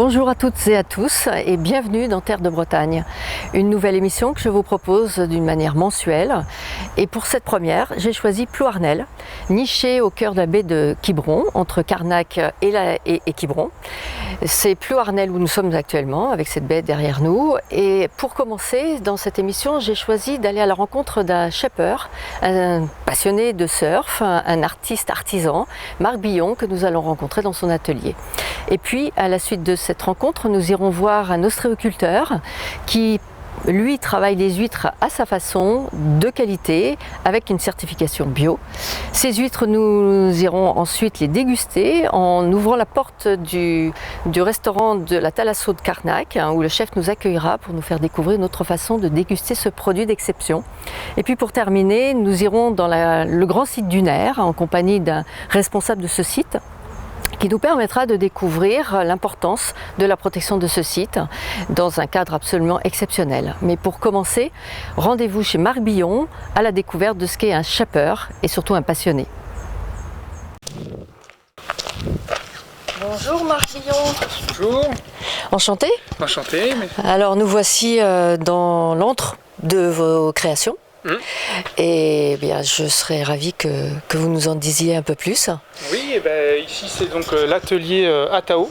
Bonjour à toutes et à tous et bienvenue dans Terre de Bretagne, une nouvelle émission que je vous propose d'une manière mensuelle. Et pour cette première, j'ai choisi Plouarnel, niché au cœur de la baie de Quiberon, entre Carnac et Quiberon. C'est Plouarnel où nous sommes actuellement, avec cette baie derrière nous. Et pour commencer, dans cette émission, j'ai choisi d'aller à la rencontre d'un shipper, un passionné de surf, un artiste artisan, Marc Billon, que nous allons rencontrer dans son atelier. Et puis, à la suite de cette rencontre, nous irons voir un ostréoculteur qui, lui, travaille les huîtres à sa façon, de qualité, avec une certification bio. Ces huîtres, nous irons ensuite les déguster en ouvrant la porte du restaurant de la Thalasso de Carnac, où le chef nous accueillera pour nous faire découvrir une autre façon de déguster ce produit d'exception. Et puis pour terminer, nous irons dans le grand site d'Uner, en compagnie d'un responsable de ce site, qui nous permettra de découvrir l'importance de la protection de ce site dans un cadre absolument exceptionnel. Mais pour commencer, rendez-vous chez Marc Billon à la découverte de ce qu'est un shipper et surtout un passionné. Bonjour Marc Billon. Bonjour. Enchanté. Enchanté. Alors nous voici dans l'antre de vos créations. Et bien, je serais ravie que vous nous en disiez un peu plus. Oui, ici c'est donc l'atelier Atao,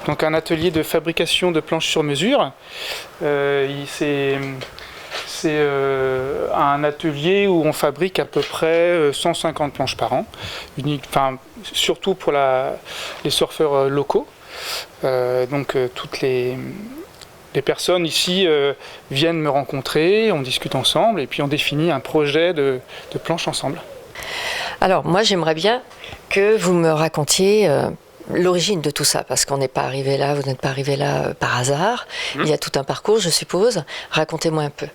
donc un atelier de fabrication de planches sur mesure. C'est un atelier où on fabrique à peu près 150 planches par an, surtout pour les surfeurs locaux. Toutes les personnes ici viennent me rencontrer, on discute ensemble et puis on définit un projet de planche ensemble. Alors moi j'aimerais bien que vous me racontiez l'origine de tout ça, parce qu'on n'est pas arrivé là, vous n'êtes pas arrivé là par hasard. Il y a tout un parcours, je suppose. Racontez-moi un peu.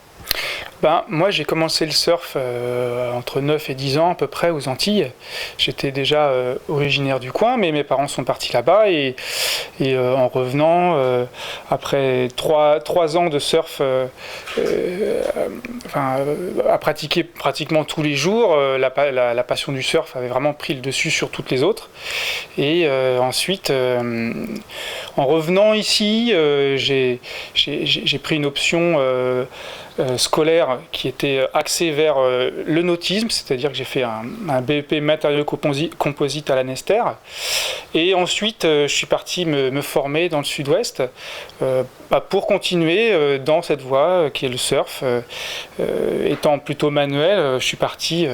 Moi j'ai commencé le surf entre 9 et 10 ans à peu près aux Antilles. J'étais déjà originaire du coin, mais mes parents sont partis là-bas et en revenant, après 3 ans de surf à pratiquer pratiquement tous les jours, la passion du surf avait vraiment pris le dessus sur toutes les autres. Et ensuite, en revenant ici, j'ai pris une option scolaire qui était axée vers le nautisme, c'est-à-dire que j'ai fait un BEP matériaux composites à la Nester. Et ensuite, je suis parti me former dans le sud-ouest pour continuer dans cette voie qui est le surf. Étant plutôt manuel, je suis parti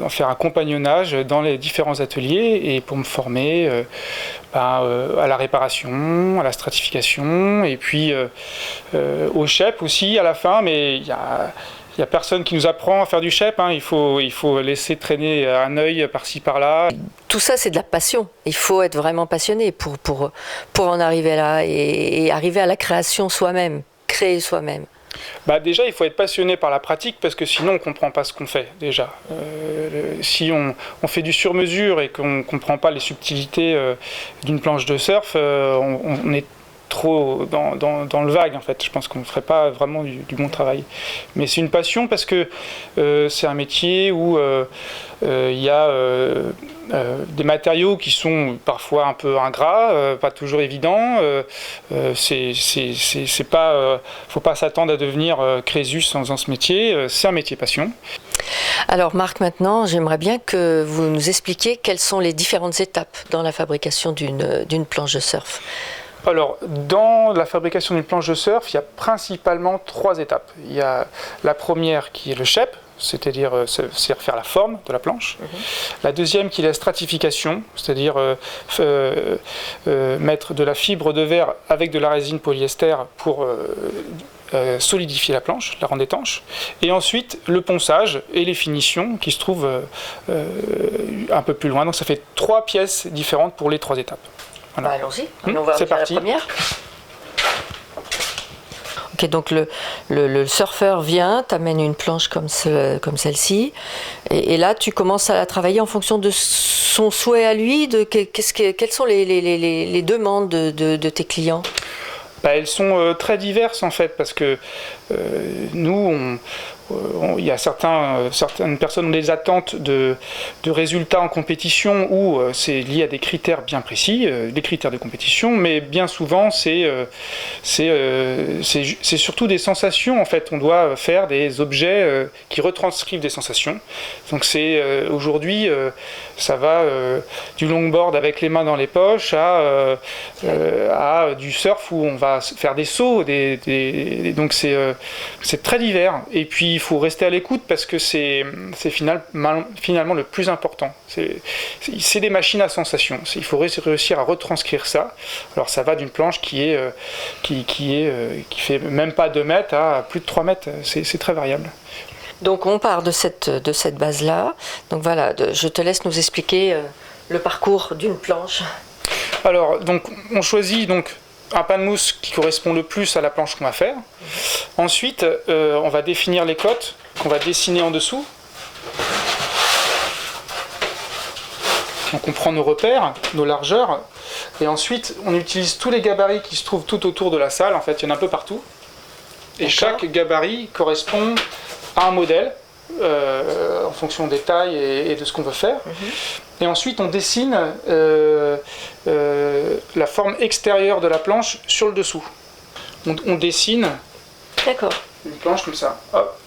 faire un compagnonnage dans les différents ateliers et pour me former à la réparation, à la stratification et puis au chep aussi à la fin, mais il y a personne qui nous apprend à faire du chep, il faut laisser traîner un œil par-ci par-là. Tout ça c'est de la passion, il faut être vraiment passionné pour en arriver là et arriver à la création soi-même, créer soi-même. Déjà, il faut être passionné par la pratique parce que sinon on ne comprend pas ce qu'on fait déjà. Si on fait du sur-mesure et qu'on ne comprend pas les subtilités d'une planche de surf, on est trop dans le vague en fait. Je pense qu'on ne ferait pas vraiment du bon travail. Mais c'est une passion parce que c'est un métier où il y a des matériaux qui sont parfois un peu ingrats, pas toujours évidents. Faut pas s'attendre à devenir Crésus en faisant ce métier. C'est un métier passion. Alors Marc, maintenant j'aimerais bien que vous nous expliquiez quelles sont les différentes étapes dans la fabrication d'une planche de surf. Alors, dans la fabrication d'une planche de surf, il y a principalement 3 étapes. Il y a la première qui est le chep, c'est-à-dire faire la forme de la planche. La deuxième qui est la stratification, c'est-à-dire mettre de la fibre de verre avec de la résine polyester pour solidifier la planche, la rendre étanche. Et ensuite, le ponçage et les finitions qui se trouvent un peu plus loin. Donc ça fait 3 pièces différentes pour les 3 étapes. Voilà. Allons-y, on va faire la première. Ok, donc le surfeur vient, t'amène une planche comme celle-ci, et là tu commences à la travailler en fonction de son souhait à lui, quelles sont les demandes de tes clients? Elles sont très diverses en fait, parce que nous, il y a certaines personnes ont des attentes de résultats en compétition où c'est lié à des critères bien précis, des critères de compétition, mais bien souvent c'est surtout des sensations. En fait, on doit faire des objets qui retranscrivent des sensations. Donc aujourd'hui, ça va du longboard avec les mains dans les poches à du surf où on va faire des sauts, donc c'est très divers. Et puis il faut rester à l'écoute parce que c'est finalement le plus important. C'est des machines à sensations. Il faut réussir à retranscrire ça. Alors ça va d'une planche qui fait même pas 2 mètres à plus de 3 mètres. C'est très variable. Donc on part de cette base-là. Donc voilà, je te laisse nous expliquer le parcours d'une planche. Alors donc on choisit un pain de mousse qui correspond le plus à la planche qu'on va faire. Ensuite, on va définir les côtes qu'on va dessiner en dessous. Donc on prend nos repères, nos largeurs, et ensuite on utilise tous les gabarits qui se trouvent tout autour de la salle. En fait, il y en a un peu partout. Et chaque gabarit correspond à un modèle en fonction des tailles et de ce qu'on veut faire. Et ensuite on dessine la forme extérieure de la planche sur le dessous. On dessine une planche comme ça. Hop,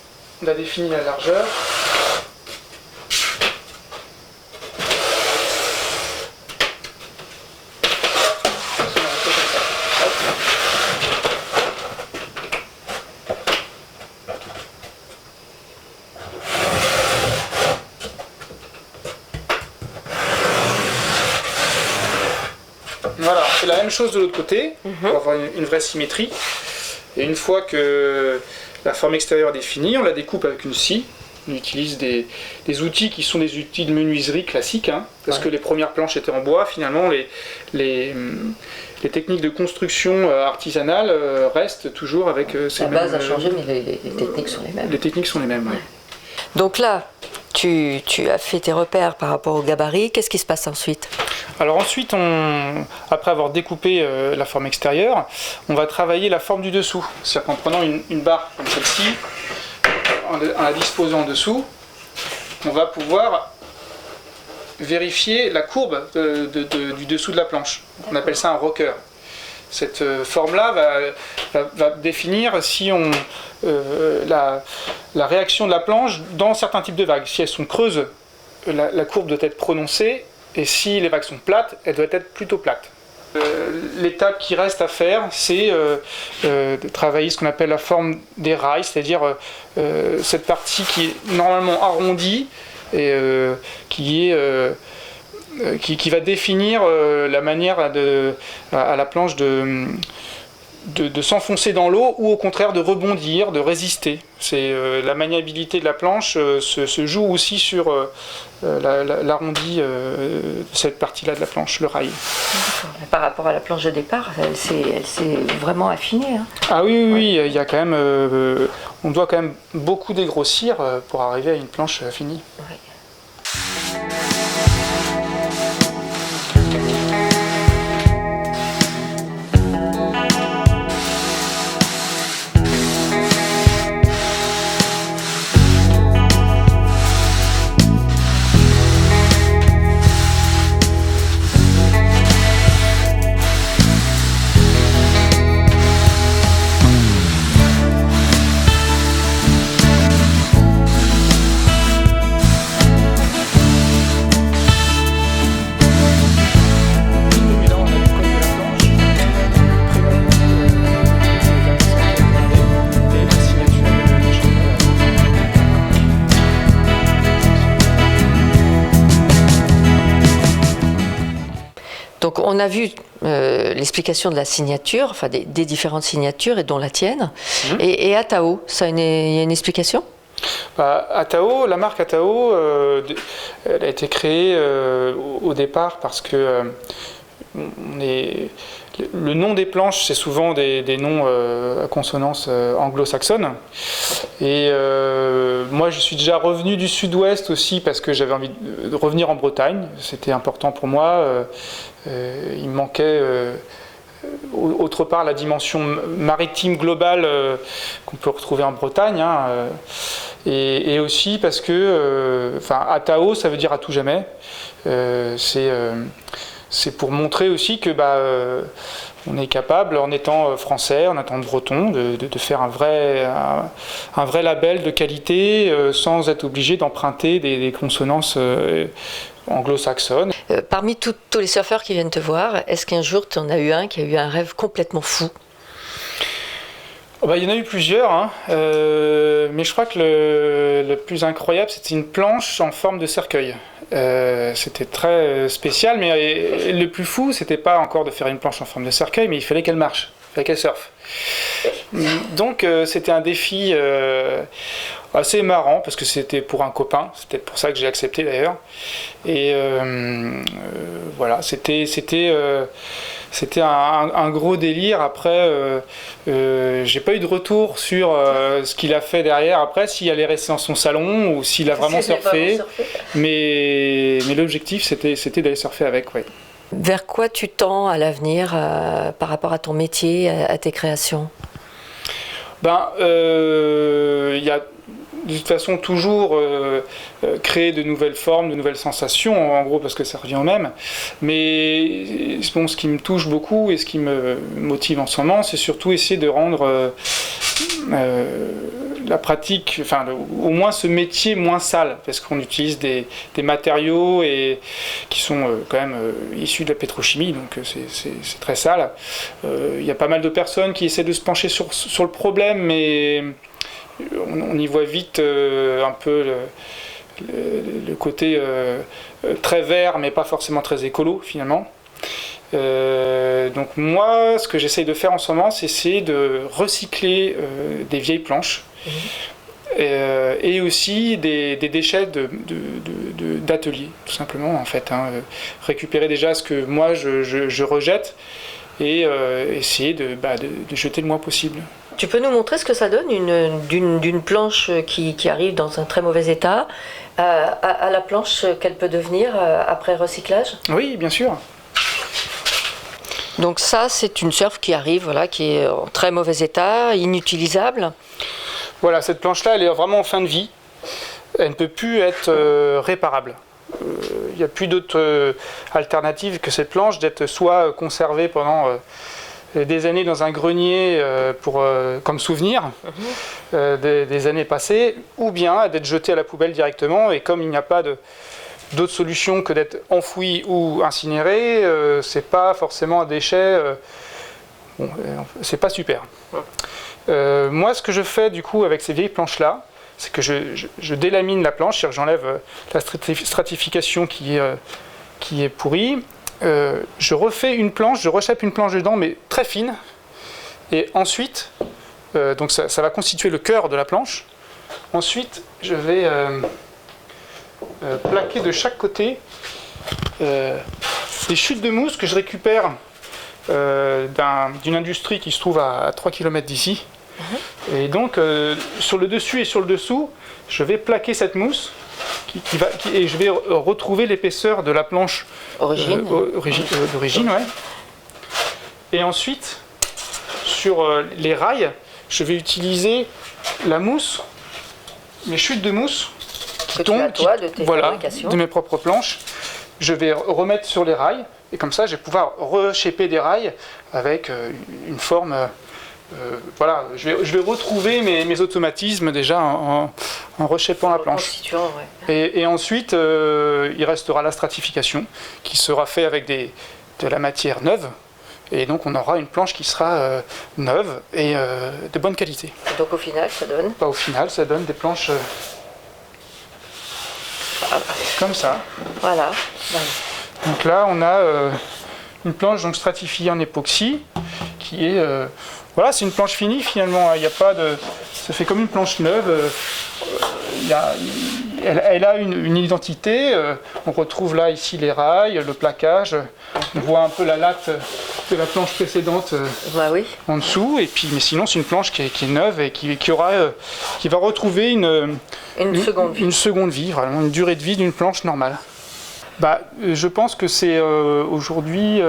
on a défini la largeur. Voilà, c'est la même chose de l'autre côté, pour avoir une vraie symétrie. Et une fois que la forme extérieure est définie, on la découpe avec une scie. On utilise des outils qui sont des outils de menuiserie classiques, parce que les premières planches étaient en bois. Finalement, les techniques de construction artisanale restent toujours avec ces mêmes... La base a changé, mais les techniques sont les mêmes. Les techniques sont les mêmes, oui. Donc là, tu as fait tes repères par rapport au gabarit. Qu'est-ce qui se passe ensuite ? Alors ensuite, après avoir découpé la forme extérieure, on va travailler la forme du dessous. C'est-à-dire qu'en prenant une barre comme celle-ci, en la disposant en dessous, on va pouvoir vérifier la courbe du dessous de la planche. On appelle ça un rocker. Cette forme-là va définir si la réaction de la planche dans certains types de vagues. Si elles sont creuses, la courbe doit être prononcée, et si les vagues sont plates, elles doivent être plutôt plates. L'étape qui reste à faire, c'est de travailler ce qu'on appelle la forme des rails, c'est-à-dire cette partie qui est normalement arrondie et qui va définir la manière à la planche de s'enfoncer dans l'eau ou au contraire de rebondir, de résister. La maniabilité de la planche se joue aussi sur l'arrondi de cette partie-là de la planche, le rail. Par rapport à la planche de départ, elle s'est vraiment affinée. Ah oui, il y a quand même, on doit quand même beaucoup dégrossir pour arriver à une planche finie. Ouais. Donc on a vu l'explication de la signature, enfin des différentes signatures et dont la tienne. Et Atao, il y a une explication ? Atao, la marque Atao, elle a été créée au départ parce que le nom des planches, c'est souvent des noms à consonance anglo-saxonne. Et moi, je suis déjà revenu du sud-ouest aussi parce que j'avais envie de revenir en Bretagne. C'était important pour moi. Il me manquait autre part la dimension maritime globale qu'on peut retrouver en Bretagne. Et aussi parce que, Atao, ça veut dire à tout jamais. C'est pour montrer aussi que on est capable, en étant français, en étant breton, de faire un vrai label de qualité sans être obligé d'emprunter des consonances anglo-saxonnes. Parmi tous les surfeurs qui viennent te voir, est-ce qu'un jour tu en as eu un qui a eu un rêve complètement fou? Il y en a eu plusieurs, hein. Mais je crois que le plus incroyable, c'était une planche en forme de cercueil. C'était très spécial, mais le plus fou, c'était pas encore de faire une planche en forme de cercueil, mais il fallait qu'elle marche, il fallait qu'elle surfe. Donc c'était un défi assez marrant, parce que c'était pour un copain, c'était pour ça que j'ai accepté d'ailleurs. Et voilà, c'était un gros délire. Après, j'ai pas eu de retour sur ce qu'il a fait derrière. Après, s'il allait rester dans son salon ou s'il a vraiment surfé. Mais l'objectif, c'était d'aller surfer avec. Ouais. Vers quoi tu tends à l'avenir par rapport à ton métier, à tes créations? Il y a de toute façon toujours créer de nouvelles formes, de nouvelles sensations, en gros, parce que ça revient au même. Mais bon, ce qui me touche beaucoup et ce qui me motive en ce moment, c'est surtout essayer de rendre la pratique, au moins ce métier moins sale, parce qu'on utilise des matériaux qui sont quand même issus de la pétrochimie, donc c'est très sale. Il y a pas mal de personnes qui essaient de se pencher sur le problème, mais on y voit vite un peu le côté très vert, mais pas forcément très écolo finalement. Donc moi, ce que j'essaye de faire en ce moment, c'est essayer de recycler des vieilles planches et aussi des déchets d'ateliers, tout simplement en fait. Récupérer déjà ce que moi je rejette et essayer de jeter le moins possible. Tu peux nous montrer ce que ça donne d'une planche qui arrive dans un très mauvais état à la planche qu'elle peut devenir après recyclage? Oui, bien sûr. Donc ça, c'est une surf qui arrive, voilà, qui est en très mauvais état, inutilisable. Voilà, cette planche-là, elle est vraiment en fin de vie. Elle ne peut plus être réparable. Il n'y a plus d'autre alternative que cette planche d'être soit conservée pendant des années dans un grenier comme souvenir des années passées, ou bien d'être jetée à la poubelle directement. Et comme il n'y a pas d'autre solution que d'être enfoui ou incinéré, c'est pas forcément un déchet, c'est pas super. Moi, ce que je fais du coup avec ces vieilles planches-là, c'est que je délamine la planche, c'est-à-dire que j'enlève la stratification qui est pourrie. Je refais une planche, je rechappe une planche dedans, mais très fine. Et ensuite, donc ça va constituer le cœur de la planche. Ensuite, je vais plaquer de chaque côté des chutes de mousse que je récupère d'une industrie qui se trouve à 3 km d'ici. Et donc, sur le dessus et sur le dessous, je vais plaquer cette mousse et je vais retrouver l'épaisseur de la planche d'origine. Ouais. Et ensuite, sur les rails, je vais utiliser la mousse, les chutes de mousse qui tombent de mes propres planches. Je vais remettre sur les rails et comme ça, je vais pouvoir reshaper des rails avec une forme. Voilà, je vais retrouver mes automatismes déjà en reshapant la planche. Ouais. Et ensuite, il restera la stratification qui sera faite avec de la matière neuve. Et donc on aura une planche qui sera neuve et de bonne qualité. Et donc au final, ça donne Au final, ça donne des planches comme ça. Voilà. Donc là, on a une planche donc stratifiée en époxy qui est... Voilà, c'est une planche finie finalement, il n'y a pas de... Ça fait comme une planche neuve, elle a une identité, on retrouve là ici les rails, le plaquage, on voit un peu la latte de la planche précédente en dessous, et puis, mais sinon c'est une planche qui est neuve et qui va retrouver une seconde vie, vraiment une durée de vie d'une planche normale. Je pense que c'est aujourd'hui...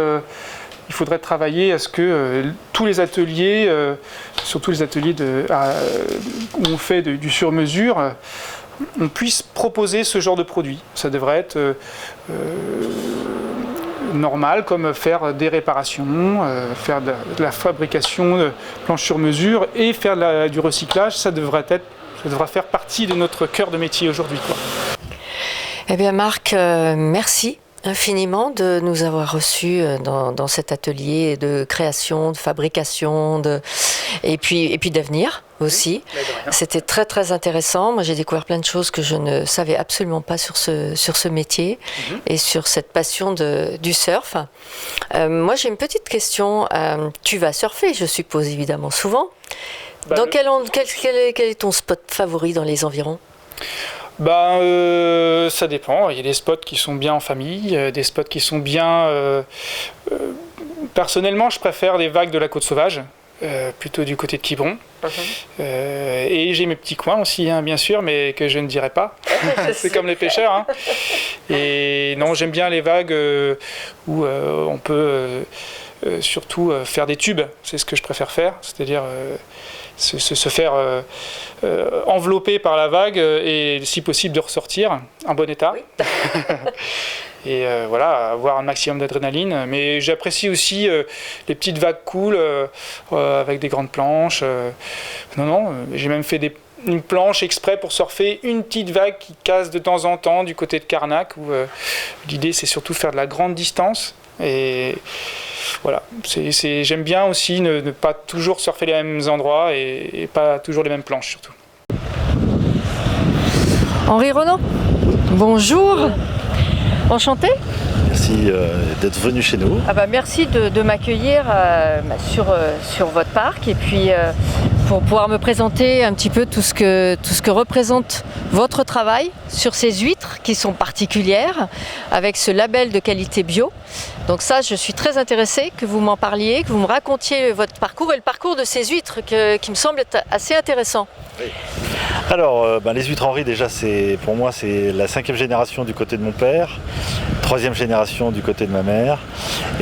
il faudrait travailler à ce que tous les ateliers, surtout les ateliers où on fait du sur-mesure, on puisse proposer ce genre de produit. Ça devrait être normal, comme faire des réparations, faire de la fabrication de planches sur mesure et faire du recyclage. Ça devra faire partie de notre cœur de métier aujourd'hui, quoi. Eh bien Marc, merci infiniment de nous avoir reçus dans cet atelier de création, de fabrication, et puis d'avenir aussi. C'était très très intéressant. Moi j'ai découvert plein de choses que je ne savais absolument pas sur ce métier et sur cette passion du surf. Moi j'ai une petite question. Tu vas surfer, je suppose, évidemment, souvent. Quel est ton spot favori dans les environs ? Ça dépend. Il y a des spots qui sont bien en famille, des spots qui sont bien... Personnellement, je préfère les vagues de la Côte Sauvage, plutôt du côté de Quiberon. Et j'ai mes petits coins aussi, bien sûr, mais que je ne dirai pas. C'est comme les pêcheurs. Et non, j'aime bien les vagues où on peut surtout faire des tubes. C'est ce que je préfère faire, c'est-à-dire... se faire envelopper par la vague et si possible de ressortir en bon état. Oui. Et avoir un maximum d'adrénaline. Mais j'apprécie aussi les petites vagues cool avec des grandes planches. J'ai même fait une planche exprès pour surfer une petite vague qui casse de temps en temps du côté de Carnac où l'idée c'est surtout faire de la grande distance. Et voilà, j'aime bien aussi ne pas toujours surfer les mêmes endroits et pas toujours les mêmes planches surtout. Henri Renaud, bonjour, enchanté. Merci d'être venu chez nous. Merci de m'accueillir sur votre parc et puis pour pouvoir me présenter un petit peu tout ce que représente votre travail sur ces huîtres qui sont particulières avec ce label de qualité bio. Donc ça, je suis très intéressée que vous m'en parliez, que vous me racontiez votre parcours et le parcours de ces huîtres qui me semble être assez intéressant. Oui. Alors, les huîtres Henri, déjà, pour moi, c'est la 5e génération du côté de mon père, 3e génération du côté de ma mère,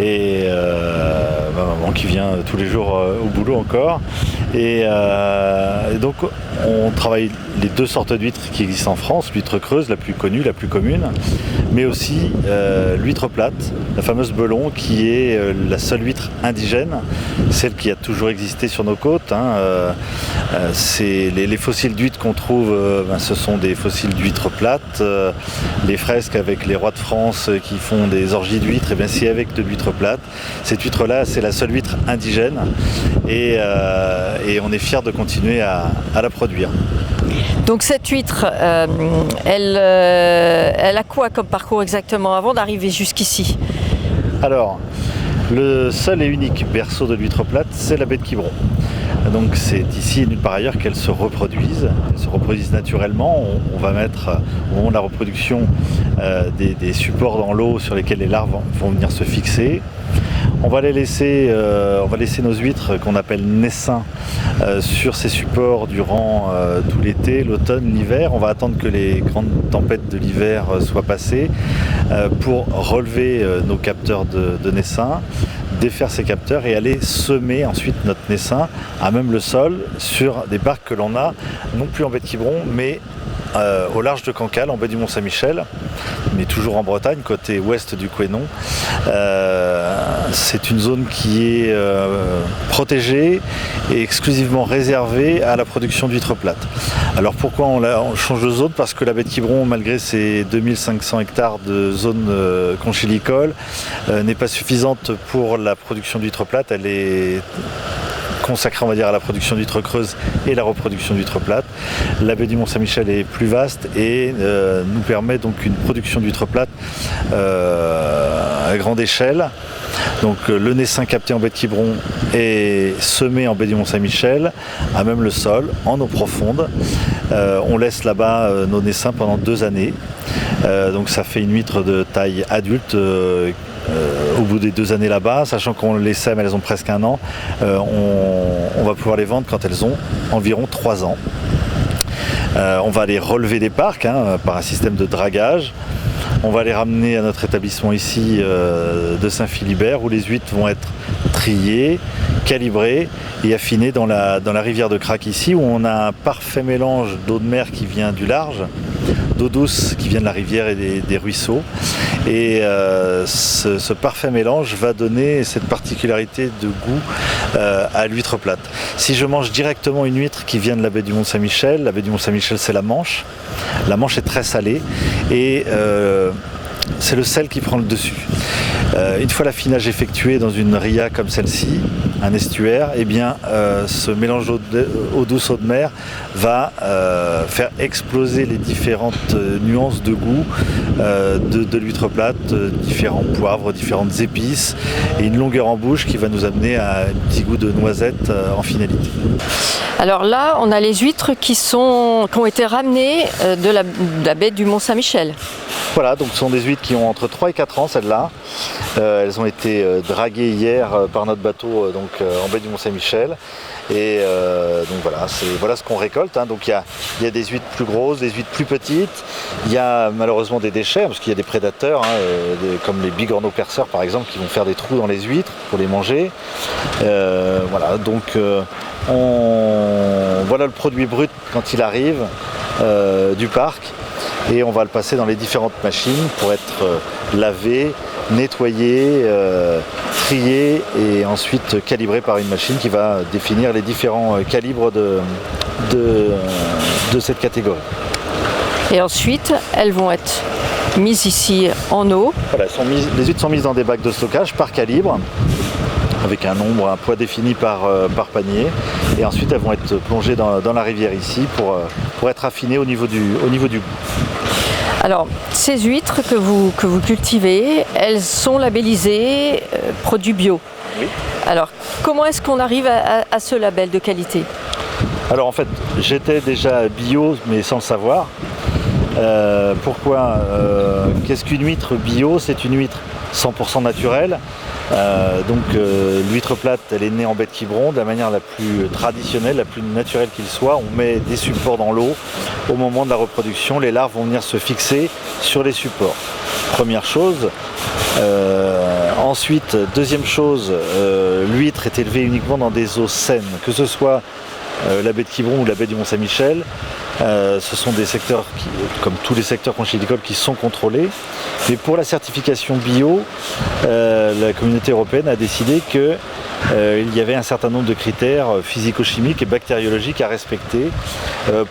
et ma maman qui vient tous les jours au boulot encore. Et donc, on travaille les 2 sortes d'huîtres qui existent en France, l'huître creuse, la plus connue, la plus commune, mais aussi l'huître plate, la fameuse belon, qui est la seule huître indigène, celle qui a toujours existé sur nos côtes. C'est les fossiles d'huîtres qu'on trouve, ce sont des fossiles d'huîtres plates. Les fresques avec les rois de France qui font des orgies d'huîtres, c'est avec de l'huître plate. Cette huître-là, c'est la seule huître indigène et on est fiers de continuer à la produire. Donc cette huître, elle a quoi comme parcours exactement avant d'arriver jusqu'ici ? Alors, le seul et unique berceau de l'huître plate, c'est la baie de Quiberon. Donc c'est ici et nulle part ailleurs qu'elles se reproduisent. Elles se reproduisent naturellement. On va mettre au moment de la reproduction des supports dans l'eau sur lesquels les larves vont venir se fixer. On va laisser nos huîtres qu'on appelle naissins sur ces supports durant tout l'été, l'automne, l'hiver. On va attendre que les grandes tempêtes de l'hiver soient passées pour relever nos capteurs de naissins, défaire ces capteurs et aller semer ensuite notre naissin à même le sol sur des parcs que l'on a non plus en baie de Quiberon mais au large de Cancale, en baie du Mont-Saint-Michel, mais toujours en Bretagne, côté ouest du Couesnon. C'est une zone qui est protégée et exclusivement réservée à la production d'huîtres plates. Alors pourquoi on change de zone ? Parce que la baie de Quiberon, malgré ses 2500 hectares de zone conchylicole, n'est pas suffisante pour la production d'huîtres plates. Elle est consacrée, on va dire, à la production d'huîtres creuses et la reproduction d'huîtres plates. La baie du Mont-Saint-Michel est plus vaste et nous permet donc une production d'huîtres plates à grande échelle. Donc le naissin capté en baie de Quiberon est semé en baie du Mont-Saint-Michel, à même le sol, en eau profonde. On laisse là-bas nos naissins pendant 2 années. Donc ça fait une huître de taille adulte au bout des 2 années là-bas, sachant qu'on les sème, elles ont presque 1 an. On va pouvoir les vendre quand elles ont environ 3 ans. On va les relever des parcs par un système de dragage. On va les ramener à notre établissement ici de Saint-Philibert où les huîtres vont être triées, calibrées et affinées dans la rivière de Crac ici où on a un parfait mélange d'eau de mer qui vient du large, d'eau douce qui vient de la rivière et des ruisseaux. Et ce parfait mélange va donner cette particularité de goût à l'huître plate. Si je mange directement une huître qui vient de la baie du Mont-Saint-Michel, la baie du Mont-Saint-Michel c'est la Manche. La Manche est très salée et c'est le sel qui prend le dessus. Une fois l'affinage effectué dans une ria comme celle-ci, un estuaire, eh bien, ce mélange d'eau douce, eau de mer va faire exploser les différentes nuances de goût de l'huître plate, différents poivres, différentes épices et une longueur en bouche qui va nous amener à un petit goût de noisette en finalité. Alors là, on a les huîtres qui ont été ramenées de la baie du Mont-Saint-Michel. Voilà, donc ce sont des huîtres qui ont entre 3 et 4 ans, celles-là. Elles ont été draguées hier par notre bateau en baie du Mont-Saint-Michel. Et donc voilà ce qu'on récolte. Hein. Donc il y a des huîtres plus grosses, des huîtres plus petites. Il y a malheureusement des déchets, parce qu'il y a des prédateurs, comme les bigorneaux perceurs par exemple, qui vont faire des trous dans les huîtres pour les manger. Voilà, donc voilà le produit brut quand il arrive du parc. Et on va le passer dans les différentes machines pour être lavé, nettoyé, trié et ensuite calibré par une machine qui va définir les différents calibres de cette catégorie. Et ensuite, elles vont être mises ici en eau. Voilà, les huîtres sont mises dans des bacs de stockage par calibre, avec un poids défini par panier. Et ensuite, elles vont être plongées dans la rivière ici pour être affinées au niveau du goût. Alors, ces huîtres que vous cultivez, elles sont labellisées produits bio. Oui. Alors, comment est-ce qu'on arrive à ce label de qualité ? Alors en fait, j'étais déjà bio, mais sans le savoir. Pourquoi qu'est-ce qu'une huître bio ? C'est une huître 100% naturelle. L'huître plate, elle est née en baie de Quiberon de la manière la plus traditionnelle, la plus naturelle qu'il soit. On met des supports dans l'eau. Au moment de la reproduction, les larves vont venir se fixer sur les supports. Première chose. Ensuite, deuxième chose, l'huître est élevée uniquement dans des eaux saines, que ce soit la baie de Quiberon ou la baie du Mont-Saint-Michel. Ce sont des secteurs, comme tous les secteurs conchylicoles, qui sont contrôlés. Mais pour la certification bio, la communauté européenne a décidé qu'il y avait un certain nombre de critères physico-chimiques et bactériologiques à respecter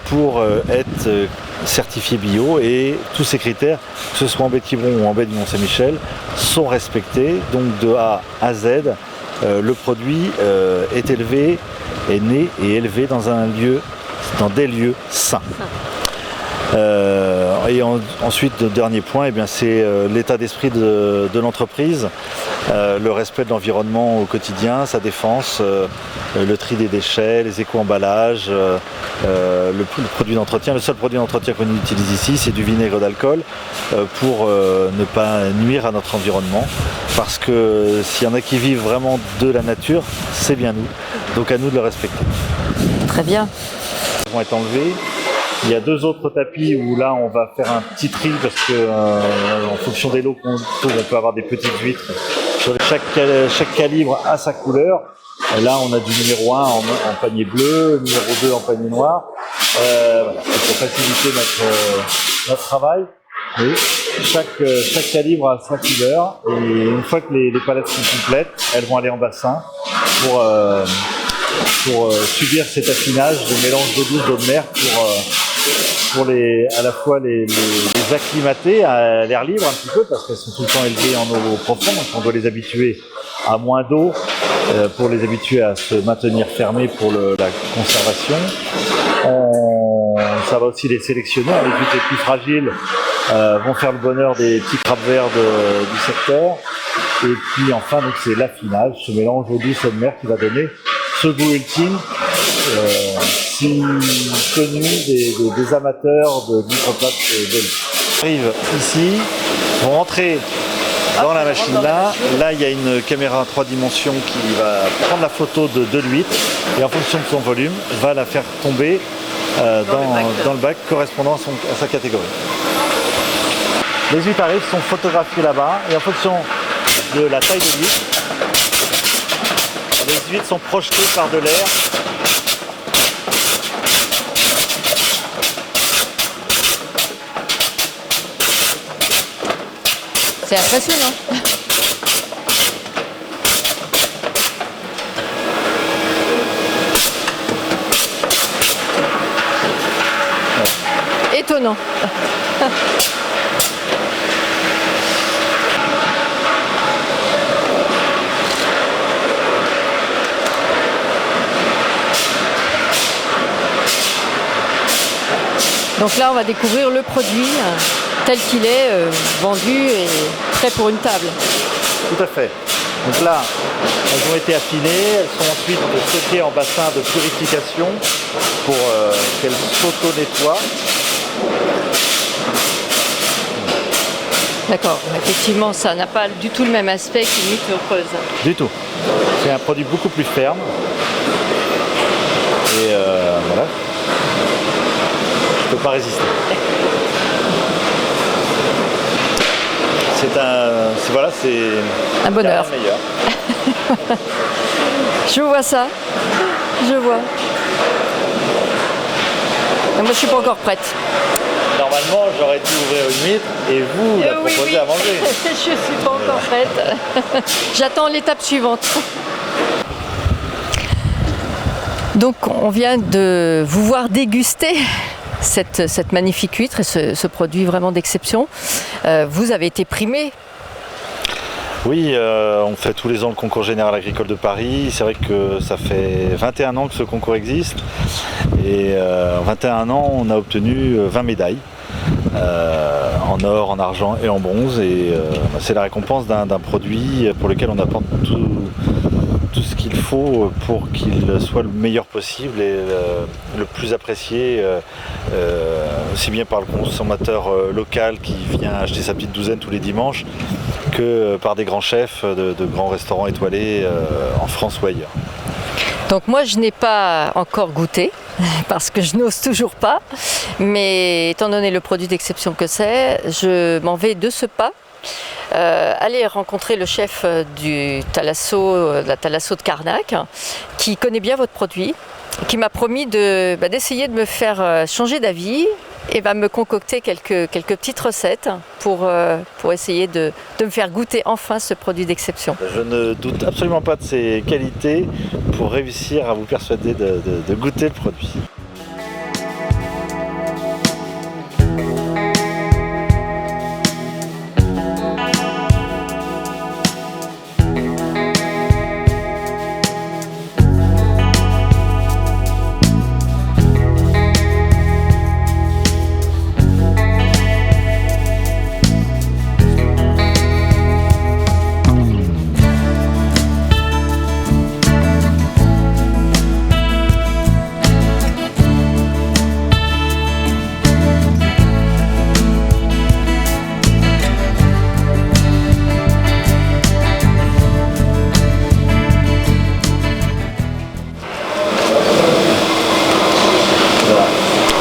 pour être certifié bio. Et tous ces critères, que ce soit en baie de Quiberon ou en baie du Mont-Saint-Michel, sont respectés. Donc de A à Z, le produit est élevé, est né et élevé dans des lieux sains. Ensuite, le dernier point, c'est l'état d'esprit de l'entreprise, le respect de l'environnement au quotidien, sa défense, le tri des déchets, les éco-emballages, le produit d'entretien. Le seul produit d'entretien qu'on utilise ici, c'est du vinaigre d'alcool pour ne pas nuire à notre environnement. Parce que s'il y en a qui vivent vraiment de la nature, c'est bien nous. Donc à nous de le respecter. Très bien. Ils vont être enlevés. Il y a 2 autres tapis où là on va faire un petit tri parce que en fonction des lots qu'on trouve, on peut avoir des petites huîtres. Chaque calibre a sa couleur. Et là on a du numéro 1 en panier bleu, numéro 2 en panier noir. Voilà, pour faciliter notre travail. Et chaque calibre a sa couleur. Et une fois que les palettes sont complètes, elles vont aller en bassin pour subir cet affinage de mélange d'eau douce, d'eau de mer pour à la fois les acclimater à l'air libre un petit peu parce qu'elles sont tout le temps élevées en eau profonde, donc on doit les habituer à moins d'eau pour les habituer à se maintenir fermées pour la conservation. Ça va aussi les sélectionner, les huîtres les plus fragiles vont faire le bonheur des petits crabes verts du secteur. Et puis enfin, donc, c'est l'affinage, ce mélange eau douce, eau de mer qui va donner ce goût ultime, si connu des amateurs de l'huître plate de l'île. Arrive ici, vont rentrer dans la machine là. Là, il y a une caméra 3 dimensions qui va prendre la photo de l'huître et en fonction de son volume, va la faire tomber dans le bac correspondant à sa catégorie. Les huîtres arrivent, sont photographiées là-bas et en fonction de la taille de l'huître, les huîtres sont projetées par de l'air. C'est impressionnant. Étonnant. Donc là, on va découvrir le produit tel qu'il est vendu et prêt pour une table. Tout à fait. Donc là, elles ont été affinées, elles sont ensuite stockées en bassin de purification pour qu'elles s'auto-nettoient. D'accord, effectivement, ça n'a pas du tout le même aspect qu'une huître creuse. Du tout. C'est un produit beaucoup plus ferme. Et voilà. Je ne peux pas résister. C'est un bonheur. Meilleur. Je vois ça. Je vois. Mais moi, je suis pas encore prête. Normalement, j'aurais dû ouvrir une huître et vous la proposer à manger. Je suis pas encore prête. J'attends l'étape suivante. Donc, on vient de vous voir déguster cette magnifique huître et ce produit vraiment d'exception. Vous avez été primé. Oui, on fait tous les ans le concours général agricole de Paris. C'est vrai que ça fait 21 ans que ce concours existe. Et en 21 ans, on a obtenu 20 médailles. En or, en argent et en bronze. Et c'est la récompense d'un produit pour lequel on apporte tout ce qu'il faut pour qu'il soit le meilleur possible et le plus apprécié, aussi bien par le consommateur local qui vient acheter sa petite douzaine tous les dimanches, que par des grands chefs de grands restaurants étoilés en France ou ailleurs. Donc moi je n'ai pas encore goûté parce que je n'ose toujours pas, mais étant donné le produit d'exception que c'est, je m'en vais de ce pas aller rencontrer le chef de la Thalasso de Carnac, qui connaît bien votre produit, qui m'a promis d'essayer de me faire changer d'avis et va me concocter quelques petites recettes pour essayer de me faire goûter enfin ce produit d'exception. Je ne doute absolument pas de ses qualités pour réussir à vous persuader de goûter le produit.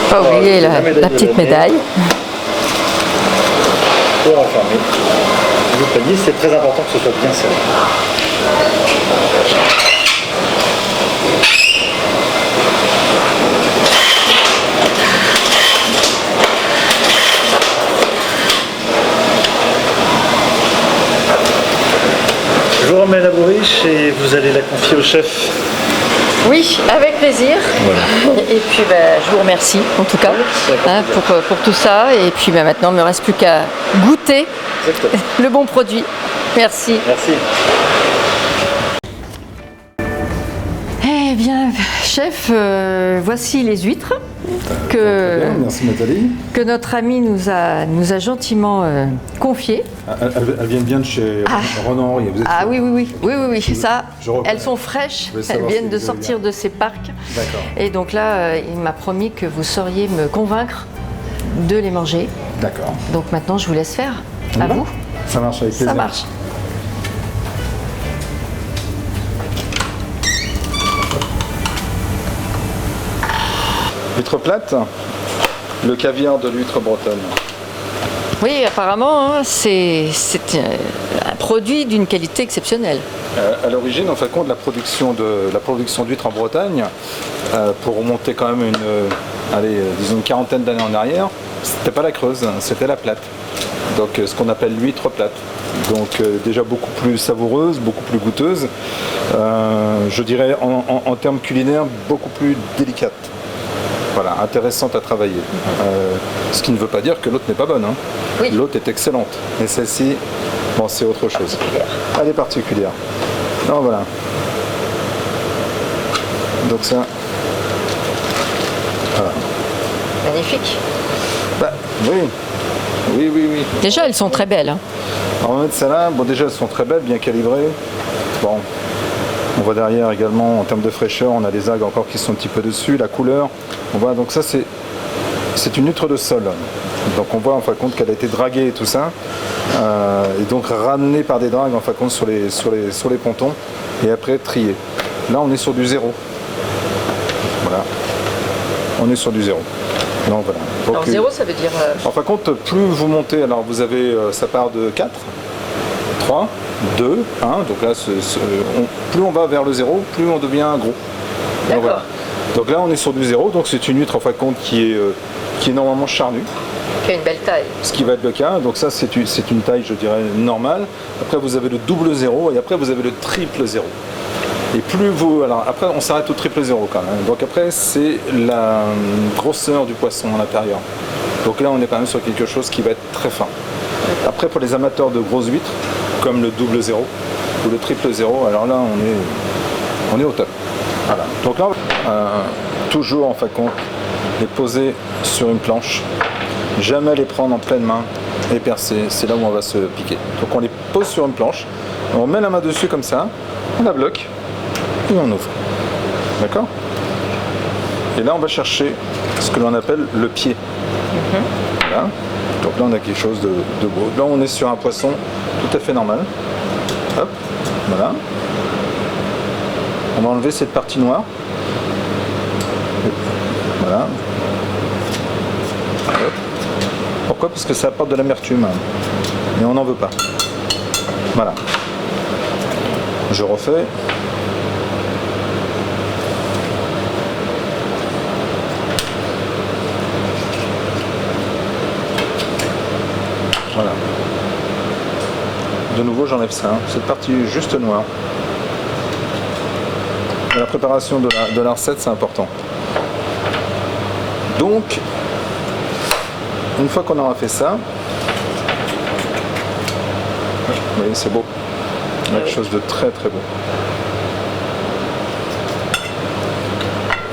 Pas oublier la petite médaille. Pour enfermer le panier, c'est très important que ce soit bien serré. Je vous remets la bourriche et vous allez la confier au chef. Oui, avec plaisir. Voilà. Et puis je vous remercie en tout cas pour tout ça. Et puis maintenant, il ne me reste plus qu'à goûter le bon produit. Merci. Merci. Eh bien, chef, voici les huîtres que Merci Nathalie. notre ami nous a gentiment confiées. Elles viennent bien de chez Ronan Henry. Vous êtes sûr? Oui, ça, je reconnais. elles sont fraîches, Je voulais elles savoir viennent si de vous allez sortir bien. de ces parcs. D'accord. Et donc là, il m'a promis que vous sauriez me convaincre de les manger. D'accord. Donc maintenant, je vous laisse faire. On À y va? vous. Ça marche avec plaisir. Ça marche. Huître plate, le caviar de l'huître bretonne. Oui, apparemment, hein, c'est un produit d'une qualité exceptionnelle. À l'origine, en fin de compte, la production d'huîtres en Bretagne, pour remonter quand même disons une quarantaine d'années en arrière, c'était pas la creuse, c'était la plate. Donc ce qu'on appelle l'huître plate. Donc déjà beaucoup plus savoureuse, beaucoup plus goûteuse. Je dirais en termes culinaires, beaucoup plus délicate. Voilà, intéressante à travailler. Ce qui ne veut pas dire que l'autre n'est pas bonne. Hein. Oui. L'autre est excellente. Mais celle-ci, bon, c'est autre chose. Elle est particulière. Non, voilà. Donc ça. Voilà. Magnifique. Bah, oui. Oui. Déjà, elles sont très belles. Hein. Alors, on va mettre celle-là. Bon, déjà, elles sont très belles, bien calibrées. Bon. On voit derrière également, en termes de fraîcheur, on a des algues encore qui sont un petit peu dessus, la couleur. On voit, donc ça, c'est une huître de sol. Donc on voit en fin de compte qu'elle a été draguée et tout ça. Et donc ramenée par des dragues en fin de compte sur les pontons. Et après triée. Là, on est sur du zéro. Voilà. On est sur du zéro. Donc, voilà. Donc, Alors zéro, ça veut dire... En fin de compte, plus vous montez, alors vous avez, ça part de 4, 3, 2, 1, donc là, plus on va vers le 0, plus on devient gros. Donc, voilà. Donc là, on est sur du 0, donc c'est une huître en fin de compte qui est normalement charnue. Qui a une belle taille. Ce qui va être le cas, donc ça c'est une taille, je dirais, normale. Après, vous avez le double 0 et après, vous avez le triple 0. Et plus vous... Alors après, on s'arrête au triple 0 quand même. Donc après, c'est la grosseur du poisson à l'intérieur. Donc là, on est quand même sur quelque chose qui va être très fin. Après, pour les amateurs de grosses huîtres, comme le double 0 ou le triple 0, alors là on est au top. Voilà. Donc là, toujours en fin de compte, les poser sur une planche, jamais les prendre en pleine main et percer, c'est là où on va se piquer. Donc on les pose sur une planche, on met la main dessus comme ça, on la bloque et on ouvre. D'accord ? Et là on va chercher ce que l'on appelle le pied. Voilà. Donc là on a quelque chose de beau. Là on est sur un poisson tout à fait normal. Hop, voilà. On va enlever cette partie noire. Voilà. Hop. Pourquoi ? Parce que ça apporte de l'amertume. Et on n'en veut pas. Voilà. Je refais. Voilà. De nouveau, j'enlève ça. Cette partie juste noire. La préparation de la recette, c'est important. Donc, une fois qu'on aura fait ça, vous voyez, c'est beau. Quelque chose de très très beau.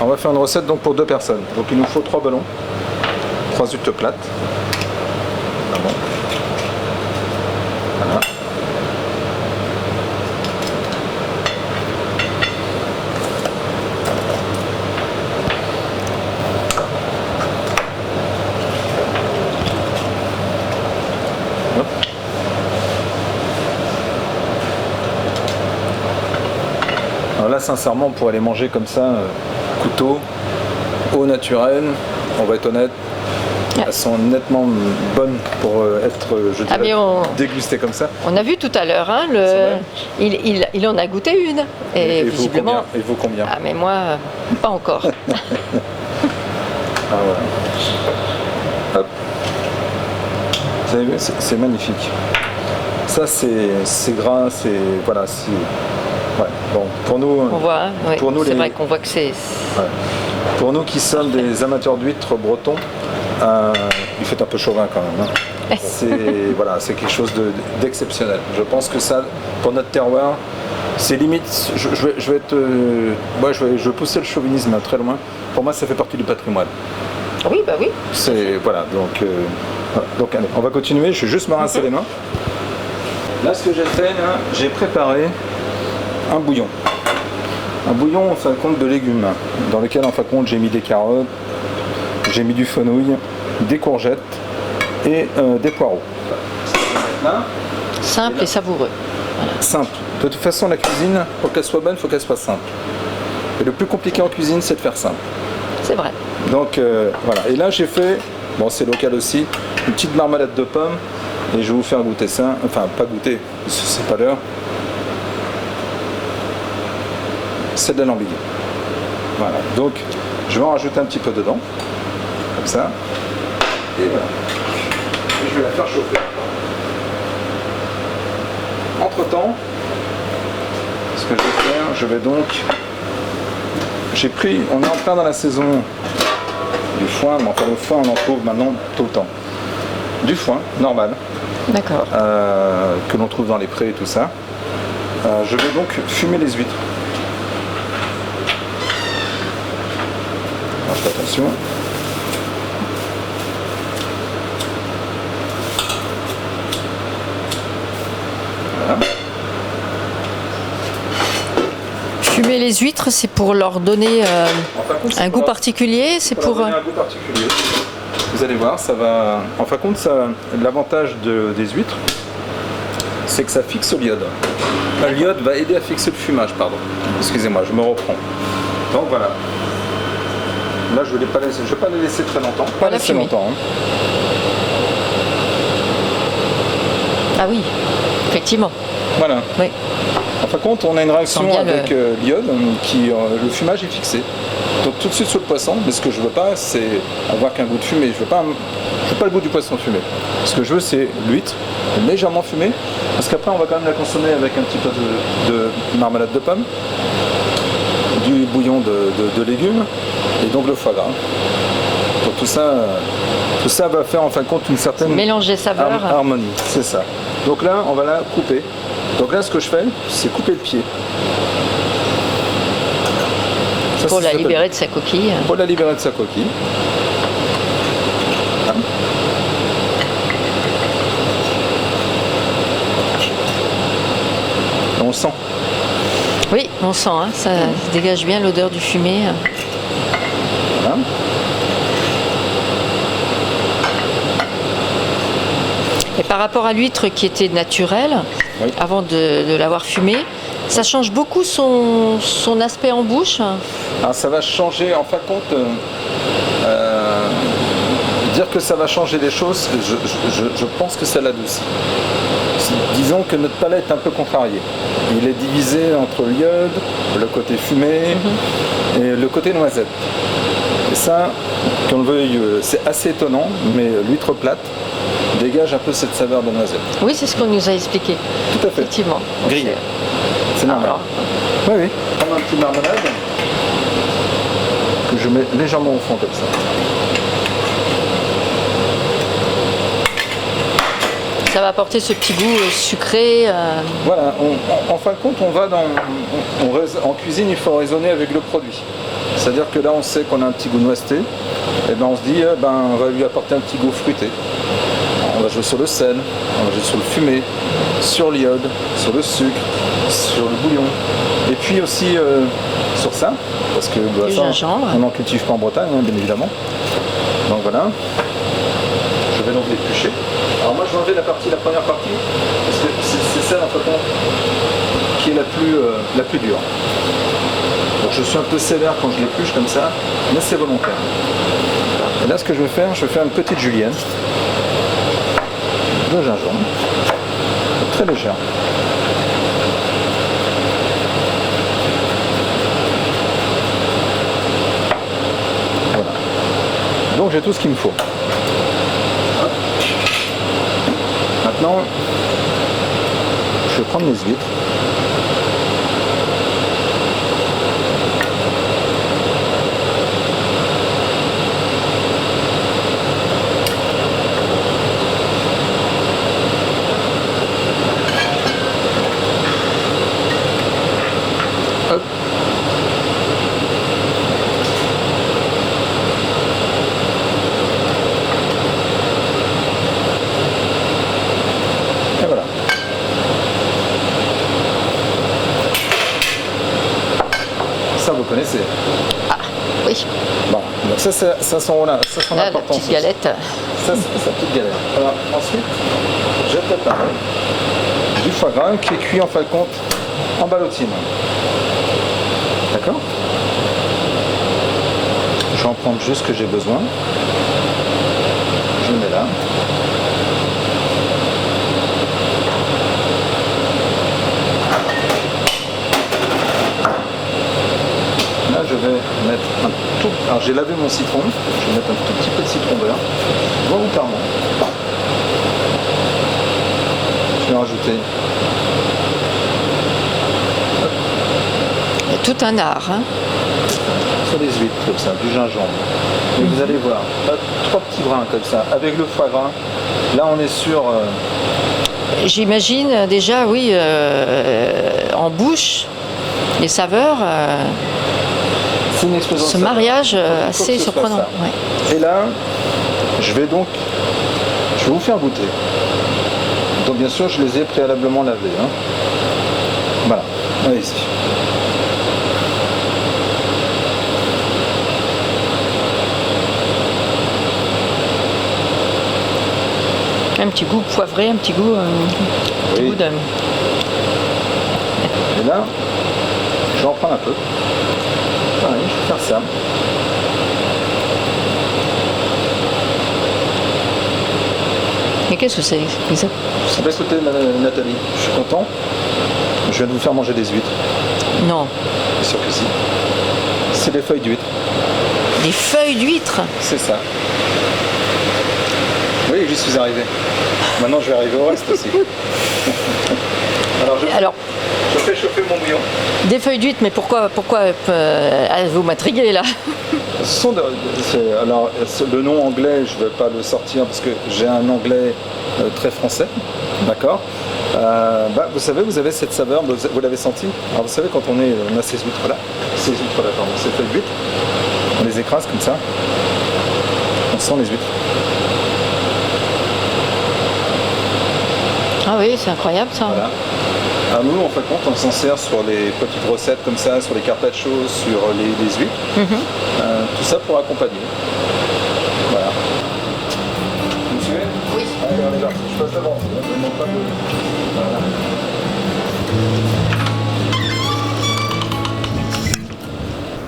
On va faire une recette donc pour 2 personnes. Donc il nous faut 3 ballons, 3 huîtres plates. Voilà. Alors là, sincèrement, on pourrait les manger comme ça, couteau, au naturel, on va être honnête. Elles sont nettement bonnes pour être, je dirais, dégustées comme ça. On a vu tout à l'heure, hein, il en a goûté une. Et visiblement. Et vous combien ? Ah mais moi, pas encore. Ah voilà. Hop. Vous avez vu, c'est magnifique. Ça c'est gras, c'est voilà, c'est ouais. Bon, pour nous, on voit, hein, oui. Pour nous c'est vrai qu'on voit que c'est. Ouais. Pour nous qui sommes des amateurs d'huîtres bretons, il fait un peu chauvin quand même. Hein. Voilà, c'est quelque chose d'exceptionnel. Je pense que ça, pour notre terroir, c'est limite. Je vais être, je vais pousser le chauvinisme très loin. Pour moi, ça fait partie du patrimoine. Oui, bah oui. C'est voilà, donc voilà. Donc allez, on va continuer. Je vais juste me rincer les mains. Là, ce que j'ai fait, j'ai préparé un bouillon. Un bouillon en fin de compte de légumes, dans lequel en fin de compte j'ai mis des carottes, j'ai mis du fenouil, des courgettes et des poireaux. Simple et savoureux. Voilà. Simple. De toute façon, la cuisine, pour qu'elle soit bonne, il faut qu'elle soit simple. Et le plus compliqué en cuisine, c'est de faire simple. C'est vrai. Donc voilà. Et là, j'ai fait, bon, c'est local aussi, une petite marmelade de pommes et je vais vous faire goûter ça. Enfin, pas goûter, parce que c'est pas l'heure. C'est de l'alambiqué. Voilà, donc je vais en rajouter un petit peu dedans, comme ça. Et voilà. Et je vais la faire chauffer. Entre temps, ce que je vais faire, je vais donc. On est en plein dans la saison du foin, mais enfin le foin on en trouve maintenant tout le temps. Du foin, normal, D'accord. que l'on trouve dans les prés et tout ça. Je vais donc fumer les huîtres. Alors, je fais attention. Voilà. Fumer les huîtres, c'est pour leur donner En fin de compte, c'est un pour goût leur- particulier. C'est pour leur pour. donner un goût particulier. Vous allez voir, ça va. En fin de compte, l'avantage des huîtres, c'est que ça fixe l'iode. L'iode va aider à fixer le fumage, pardon. Excusez-moi, je me reprends. Donc voilà. Là, je ne vais pas les laisser très longtemps. Pas la laisser fumer. longtemps. Hein. Ah oui, effectivement. Voilà. Oui. En fin de compte, on a une réaction On sent bien avec l'iode qui le fumage est fixé. Donc tout de suite sur le poisson, mais ce que je veux pas, c'est avoir qu'un goût de fumée. Je veux pas le goût du poisson fumé. Ce que je veux, c'est l'huître légèrement fumée, parce qu'après on va quand même la consommer avec un petit peu de marmelade de pomme, du bouillon de légumes et donc le foie gras. Donc tout ça va faire en fin de compte une certaine Mélanger saveurs. harmonie. C'est ça. Donc là, on va la couper. Donc là, ce que je fais, c'est couper le pied. Ça, Pour ça la s'appelle- libérer de sa coquille. Pour la libérer de sa coquille. On sent. Oui, on sent, hein, ça dégage bien l'odeur du fumé. Voilà. Et par rapport à l'huître qui était naturelle, Oui. avant de l'avoir fumée, ça change beaucoup son aspect en bouche. Alors ça va changer, en fin de compte, dire que ça va changer les choses, je pense que ça l'adoucit. Disons que notre palais est un peu contrarié. Il est divisé entre l'iode, le côté fumé et le côté noisette. Et ça, qu'on le veuille, c'est assez étonnant, mais l'huître plate dégage un peu cette saveur de noisette. Oui, c'est ce qu'on nous a expliqué. Tout à fait. Effectivement. Grillé. C'est normal. Alors, Oui, oui. Prendre un petit marmelade que je mets légèrement au fond comme ça. ça va apporter ce petit goût sucré. Voilà, en fin de compte, en cuisine, il faut raisonner avec le produit. C'est-à-dire que là, on sait qu'on a un petit goût noisette, et ben on se dit, on va lui apporter un petit goût fruité. On va jouer sur le sel, on va jouer sur le fumé, sur l'iode, sur le sucre, sur le bouillon, et puis aussi sur ça, parce que Du gingembre. on n'en cultive pas en Bretagne, hein, bien évidemment. Donc voilà, je vais donc l'éplucher. Alors moi je vais enlever la première partie, parce que c'est celle en fait qui est la plus dure. Donc je suis un peu sévère quand je l'épluche comme ça, mais c'est volontaire. Et là ce que je vais faire une petite julienne de gingembre, très légère. Voilà. Donc j'ai tout ce qu'il me faut. Maintenant, je vais prendre mes huîtres. Hop. Et voilà. Ça vous connaissez. Oui, Bon, donc ça son là, la importance. petite galette. Ça, c'est sa petite galette. Alors, ensuite, je prépare du foie gras qui est cuit en fin de compte en ballotine. D'accord? Je vais en prendre juste ce que j'ai besoin. Je le mets là. Alors j'ai lavé mon citron, je vais mettre un tout petit peu de citron vert, volontairement. Je vais rajouter. Il y a tout un art. Hein. Sur les huîtres comme ça, du gingembre. Et vous allez voir, là, 3 petits brins comme ça, avec le foie gras. Là on est sur... J'imagine déjà, oui, en bouche, les saveurs, c'est une explosion ce de saveurs. mariage Il faut que assez ce soit surprenant. ça. Ouais. Et là, je vais vous faire goûter. Donc bien sûr, je les ai préalablement lavés. Hein. Voilà, allez-y. Un petit goût poivré, un petit goût, Oui. goût de... Et là, je vais en prendre un peu. Pareil, je vais faire ça. Et qu'est-ce que c'est exact? Bah, écoutez, Nathalie, je suis content. Je viens de vous faire manger des huîtres. Non, Bien sûr que si. C'est des feuilles d'huîtres. des feuilles d'huître. C'est ça. Oui, j'y suis arrivé. Maintenant, je vais arriver au reste aussi. Alors, je fais chauffer mon bouillon. Des feuilles d'huître, mais pourquoi vous m'intriguez là? Alors, le nom anglais, je ne vais pas le sortir parce que j'ai un anglais très français. D'accord. Vous savez, vous avez cette saveur, vous l'avez senti. Alors, vous savez, quand on a ces huîtres-là, ces feuilles d'huîtres, on les écrase comme ça, on sent les huîtres. Ah oui, c'est incroyable ça. Voilà. Alors nous, en fin de compte, on s'en sert sur les petites recettes comme ça, sur les carpaccio, sur les huîtres. Tout ça pour accompagner. Voilà. Vous me suivez? Oui. Allez, on est parti. Je passe devant. Je ne demande pas de... Voilà.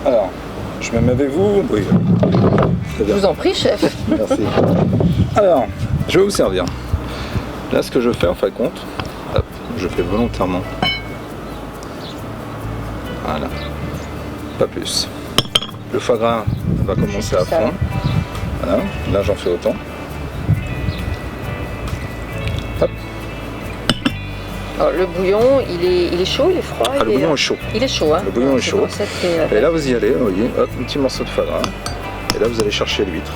Alors, je me mets avec vous. Oui. Très Je bien. vous en prie, chef. Merci. Alors, je vais vous servir. Là, ce que je fais en fin de compte, hop, je fais volontairement. Voilà. Pas plus. Le foie gras va commencer à ça. fondre. Voilà. Là, j'en fais autant. Hop. Alors, le bouillon, il est chaud, il est froid? Ah, le bouillon est chaud. Il est chaud, hein? Le bouillon est C'est chaud. une recette qui est- Et là, vous y allez, vous voyez, hop, un petit morceau de foie gras. Et là, vous allez chercher l'huître.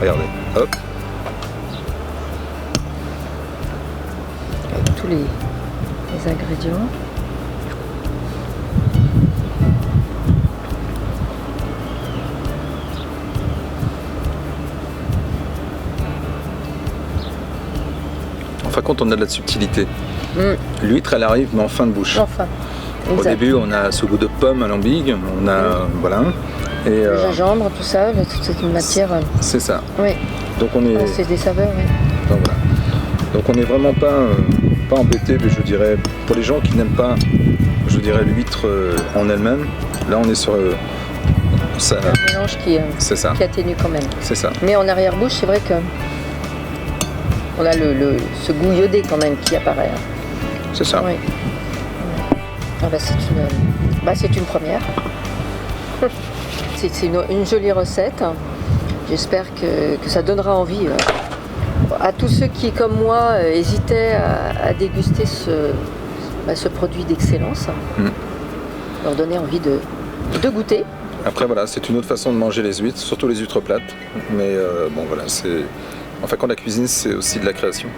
Regardez, hop. avec tous les ingrédients. En fin de compte, on a de la subtilité. L'huître, elle arrive, mais en fin de bouche. Enfin, Au exact. début, on a ce goût de pomme à lambigue, on a, voilà. Et Le gingembre, tout ça, toute cette matière. c'est ça. Oui, Donc on est, ouais, c'est des saveurs, oui. donc, voilà. Donc on n'est vraiment pas embêté, mais je dirais, pour les gens qui n'aiment pas, je dirais, l'huître en elle-même. Là, on est sur ça. Un mélange C'est ça. qui atténue quand même. C'est ça. Mais en arrière-bouche, c'est vrai que on a ce goût iodé quand même qui apparaît. Hein. C'est ça. Oui. Ah bah, c'est une première. C'est une jolie recette. J'espère que ça donnera envie à tous ceux qui, comme moi, hésitaient à déguster ce produit d'excellence. Leur donner envie de goûter. Après, voilà, c'est une autre façon de manger les huîtres, surtout les huîtres plates. Mais bon, voilà, c'est. Enfin, quand la cuisine, c'est aussi de la création.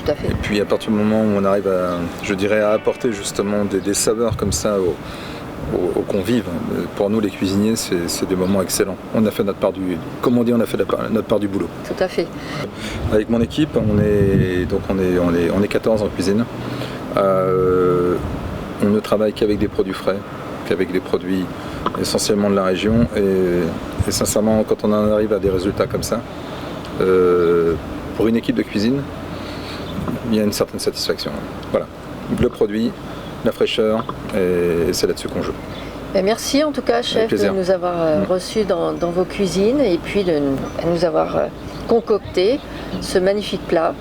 Tout à fait. Et puis, à partir du moment où on arrive à, je dirais, à apporter justement des saveurs comme ça aux convives, pour nous, les cuisiniers, c'est des moments excellents. On a fait notre part comme on dit, on a fait notre part du boulot. Tout à fait. Avec mon équipe, on est 14 en cuisine. On ne travaille qu'avec des produits frais, qu'avec des produits essentiellement de la région. Et sincèrement, quand on en arrive à des résultats comme ça, pour une équipe de cuisine, il y a une certaine satisfaction. Voilà, le produit, la fraîcheur, et c'est là-dessus qu'on joue. Et merci en tout cas, chef, de nous avoir reçus dans vos cuisines et puis de nous avoir concocté ce magnifique plat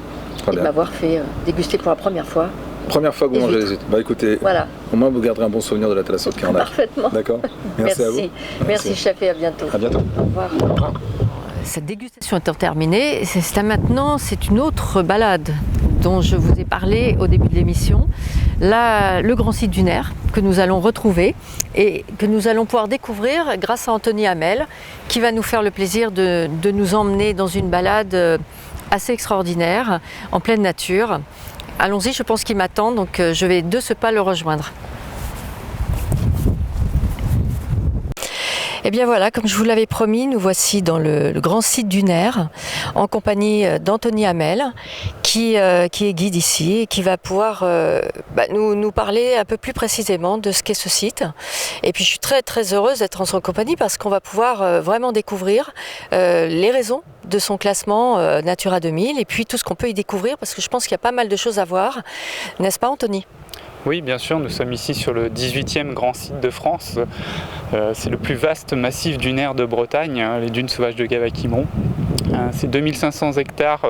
et de m'avoir fait déguster pour la première fois Première fois que vous mangez les huîtres. Bah écoutez, Voilà. au moins vous garderez un bon souvenir de la Thalassote Carnac. Parfaitement. D'accord. Merci à vous. Merci chef et à bientôt. À bientôt. Au revoir. Cette dégustation étant terminée, c'est maintenant une autre balade dont je vous ai parlé au début de l'émission. Là, le grand site du Nerf que nous allons retrouver et que nous allons pouvoir découvrir grâce à Anthony Hamel qui va nous faire le plaisir de nous emmener dans une balade assez extraordinaire en pleine nature. Allons-y, je pense qu'il m'attend, donc je vais de ce pas le rejoindre. Et bien voilà, comme je vous l'avais promis, nous voici dans le grand site du Nerf en compagnie d'Anthony Hamel qui est guide ici et qui va pouvoir nous parler un peu plus précisément de ce qu'est ce site. Et puis je suis très très heureuse d'être en son compagnie parce qu'on va pouvoir vraiment découvrir les raisons de son classement Natura 2000 et puis tout ce qu'on peut y découvrir parce que je pense qu'il y a pas mal de choses à voir, n'est-ce pas Anthony ? Oui, bien sûr, nous sommes ici sur le 18e grand site de France. C'est le plus vaste massif dunaire de Bretagne, les dunes sauvages de Gavakimon. C'est 2500 hectares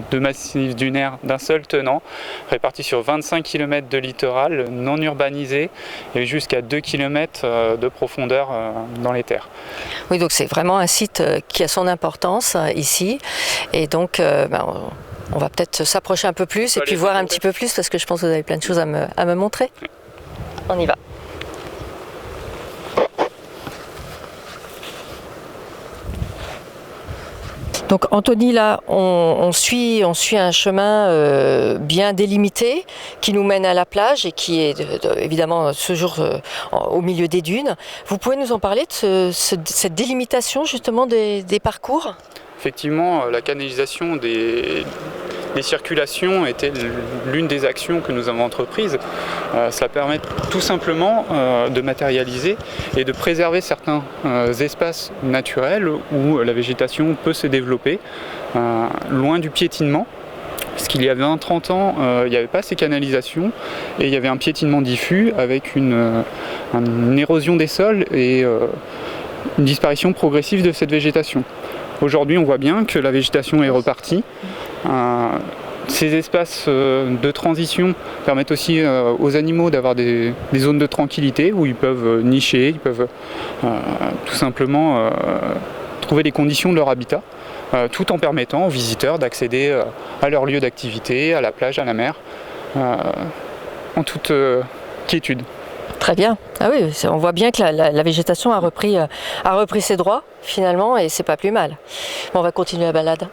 de massif dunaire d'un seul tenant, répartis sur 25 km de littoral non urbanisé et jusqu'à 2 km de profondeur dans les terres. Oui, donc c'est vraiment un site qui a son importance ici. Et donc, on va peut-être s'approcher un peu plus et puis voir un petit peu plus parce que je pense que vous avez plein de choses à me montrer. On y va. Donc Anthony, là, on suit un chemin bien délimité qui nous mène à la plage et qui est évidemment ce jour au milieu des dunes. Vous pouvez nous en parler de cette délimitation justement des parcours ? Effectivement, la canalisation des circulations était l'une des actions que nous avons entreprises. Cela permet tout simplement de matérialiser et de préserver certains espaces naturels où la végétation peut se développer loin du piétinement. Parce qu'il y a 20-30 ans, il n'y avait pas ces canalisations et il y avait un piétinement diffus avec une érosion des sols et une disparition progressive de cette végétation. Aujourd'hui, on voit bien que la végétation est repartie. Ces espaces de transition permettent aussi aux animaux d'avoir des zones de tranquillité où ils peuvent nicher, ils peuvent tout simplement trouver les conditions de leur habitat, tout en permettant aux visiteurs d'accéder à leur lieu d'activité, à la plage, à la mer, en toute quiétude. Très bien. Ah oui, on voit bien que la végétation a repris ses droits finalement et c'est pas plus mal. Bon, on va continuer la balade.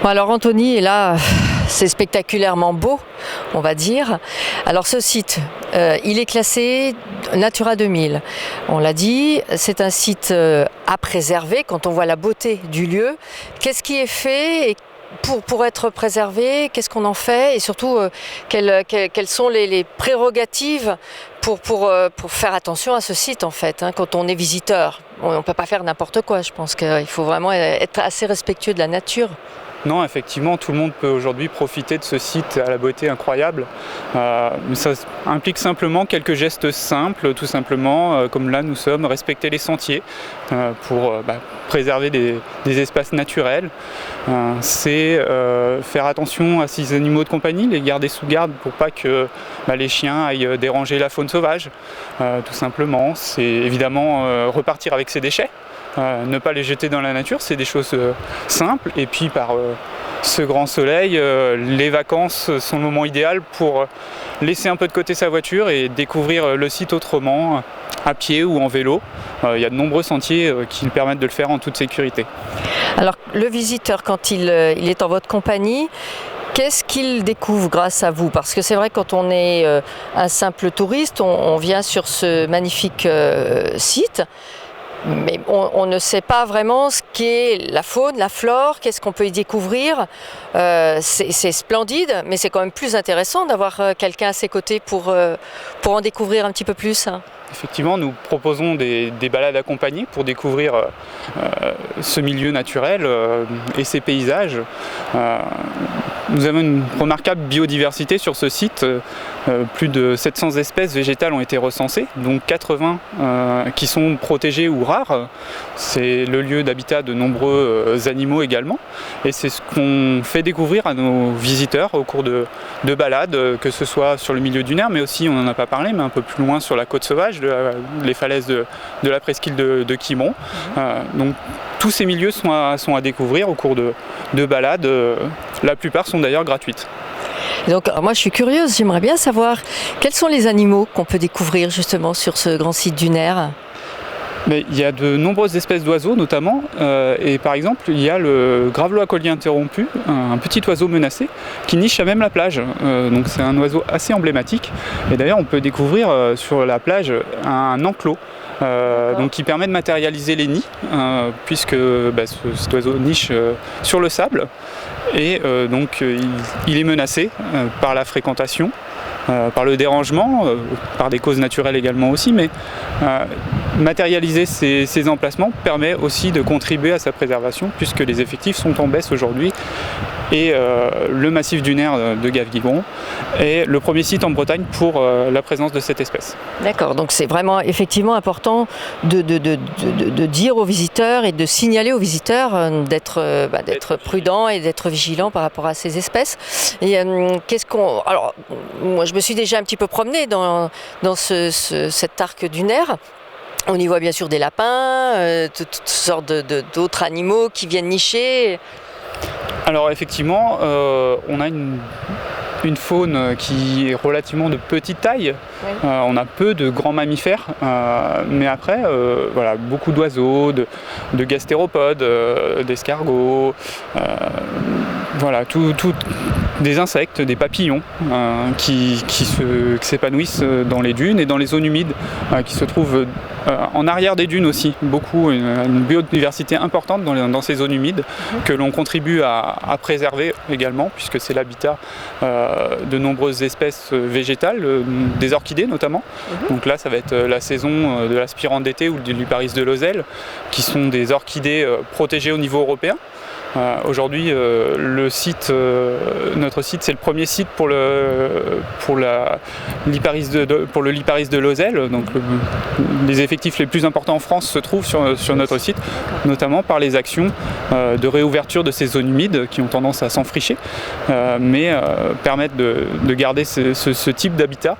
Bon, alors Anthony est là, c'est spectaculairement beau, on va dire. Alors ce site, il est classé Natura 2000. On l'a dit, c'est un site à préserver quand on voit la beauté du lieu. Qu'est-ce qui est fait pour être préservé, qu'est-ce qu'on en fait et surtout quelles sont les prérogatives pour faire attention à ce site en fait, hein, quand on est visiteur. On ne peut pas faire n'importe quoi, je pense qu'il faut vraiment être assez respectueux de la nature. Non, effectivement, tout le monde peut aujourd'hui profiter de ce site à la beauté incroyable. Ça implique simplement quelques gestes simples, tout simplement, comme là nous sommes, respecter les sentiers pour préserver des espaces naturels. C'est faire attention à ces animaux de compagnie, les garder sous garde pour pas que les chiens aillent déranger la faune sauvage. Tout simplement, c'est évidemment repartir avec ses déchets. Ne pas les jeter dans la nature, c'est des choses simples. Et puis par ce grand soleil, les vacances sont le moment idéal pour laisser un peu de côté sa voiture et découvrir le site autrement, à pied ou en vélo. Il y a de nombreux sentiers qui permettent de le faire en toute sécurité. Alors le visiteur, quand il est en votre compagnie, qu'est-ce qu'il découvre grâce à vous? Parce que c'est vrai, quand on est un simple touriste, on vient sur ce magnifique site. Mais on ne sait pas vraiment ce qu'est la faune, la flore, qu'est-ce qu'on peut y découvrir. C'est splendide, mais c'est quand même plus intéressant d'avoir quelqu'un à ses côtés pour en découvrir un petit peu plus. Effectivement, nous proposons des balades accompagnées pour découvrir ce milieu naturel et ces paysages. Nous avons une remarquable biodiversité sur ce site, plus de 700 espèces végétales ont été recensées, donc 80 qui sont protégées ou rares. C'est le lieu d'habitat de nombreux animaux également. Et c'est ce qu'on fait découvrir à nos visiteurs au cours de balades, que ce soit sur le milieu dunaire, mais aussi, on n'en a pas parlé, mais un peu plus loin sur la côte sauvage, les falaises de la presqu'île de Quiberon. Donc tous ces milieux sont à découvrir au cours de balades. La plupart sont d'ailleurs gratuites. Donc moi je suis curieuse, j'aimerais bien savoir quels sont les animaux qu'on peut découvrir justement sur ce grand site dunaire. Mais il y a de nombreuses espèces d'oiseaux notamment, et par exemple il y a le gravelot à collier interrompu, un petit oiseau menacé qui niche à même la plage. Donc c'est un oiseau assez emblématique, et d'ailleurs on peut découvrir sur la plage un enclos. Donc qui permet de matérialiser les nids, puisque cet oiseau niche sur le sable, et donc il est menacé par la fréquentation, par le dérangement, par des causes naturelles également aussi, mais matérialiser ces emplacements permet aussi de contribuer à sa préservation, puisque les effectifs sont en baisse aujourd'hui. Et le massif dunaire de Gave-Quiberon est le premier site en Bretagne pour la présence de cette espèce. D'accord, donc c'est vraiment effectivement important de dire aux visiteurs et de signaler aux visiteurs d'être prudents et d'être vigilants par rapport à ces espèces. Et alors, moi je me suis déjà un petit peu promenée dans cet arc dunaire. On y voit bien sûr des lapins, toutes sortes d'autres animaux qui viennent nicher. Alors effectivement, on a une faune qui est relativement de petite taille. Oui. On a peu de grands mammifères, mais après, voilà, beaucoup d'oiseaux, de gastéropodes, d'escargots, voilà, des insectes, des papillons qui s'épanouissent dans les dunes et dans les zones humides, qui se trouvent en arrière des dunes aussi. Beaucoup, une biodiversité importante dans ces zones humides que l'on contribue à préserver également, puisque c'est l'habitat de nombreuses espèces végétales, des orchidées notamment. Donc là, ça va être la saison de l'aspirante d'été ou de l'Hyparis de Lozelle, qui sont des orchidées protégées au niveau européen. Aujourd'hui, notre site, c'est le premier site pour le Hyparis de Lozelle. Donc les effectifs les plus importants en France se trouvent sur notre site, notamment par les actions de réouverture de ces zones humides qui ont tendance à s'enfricher, mais permettre de garder ce type d'habitat.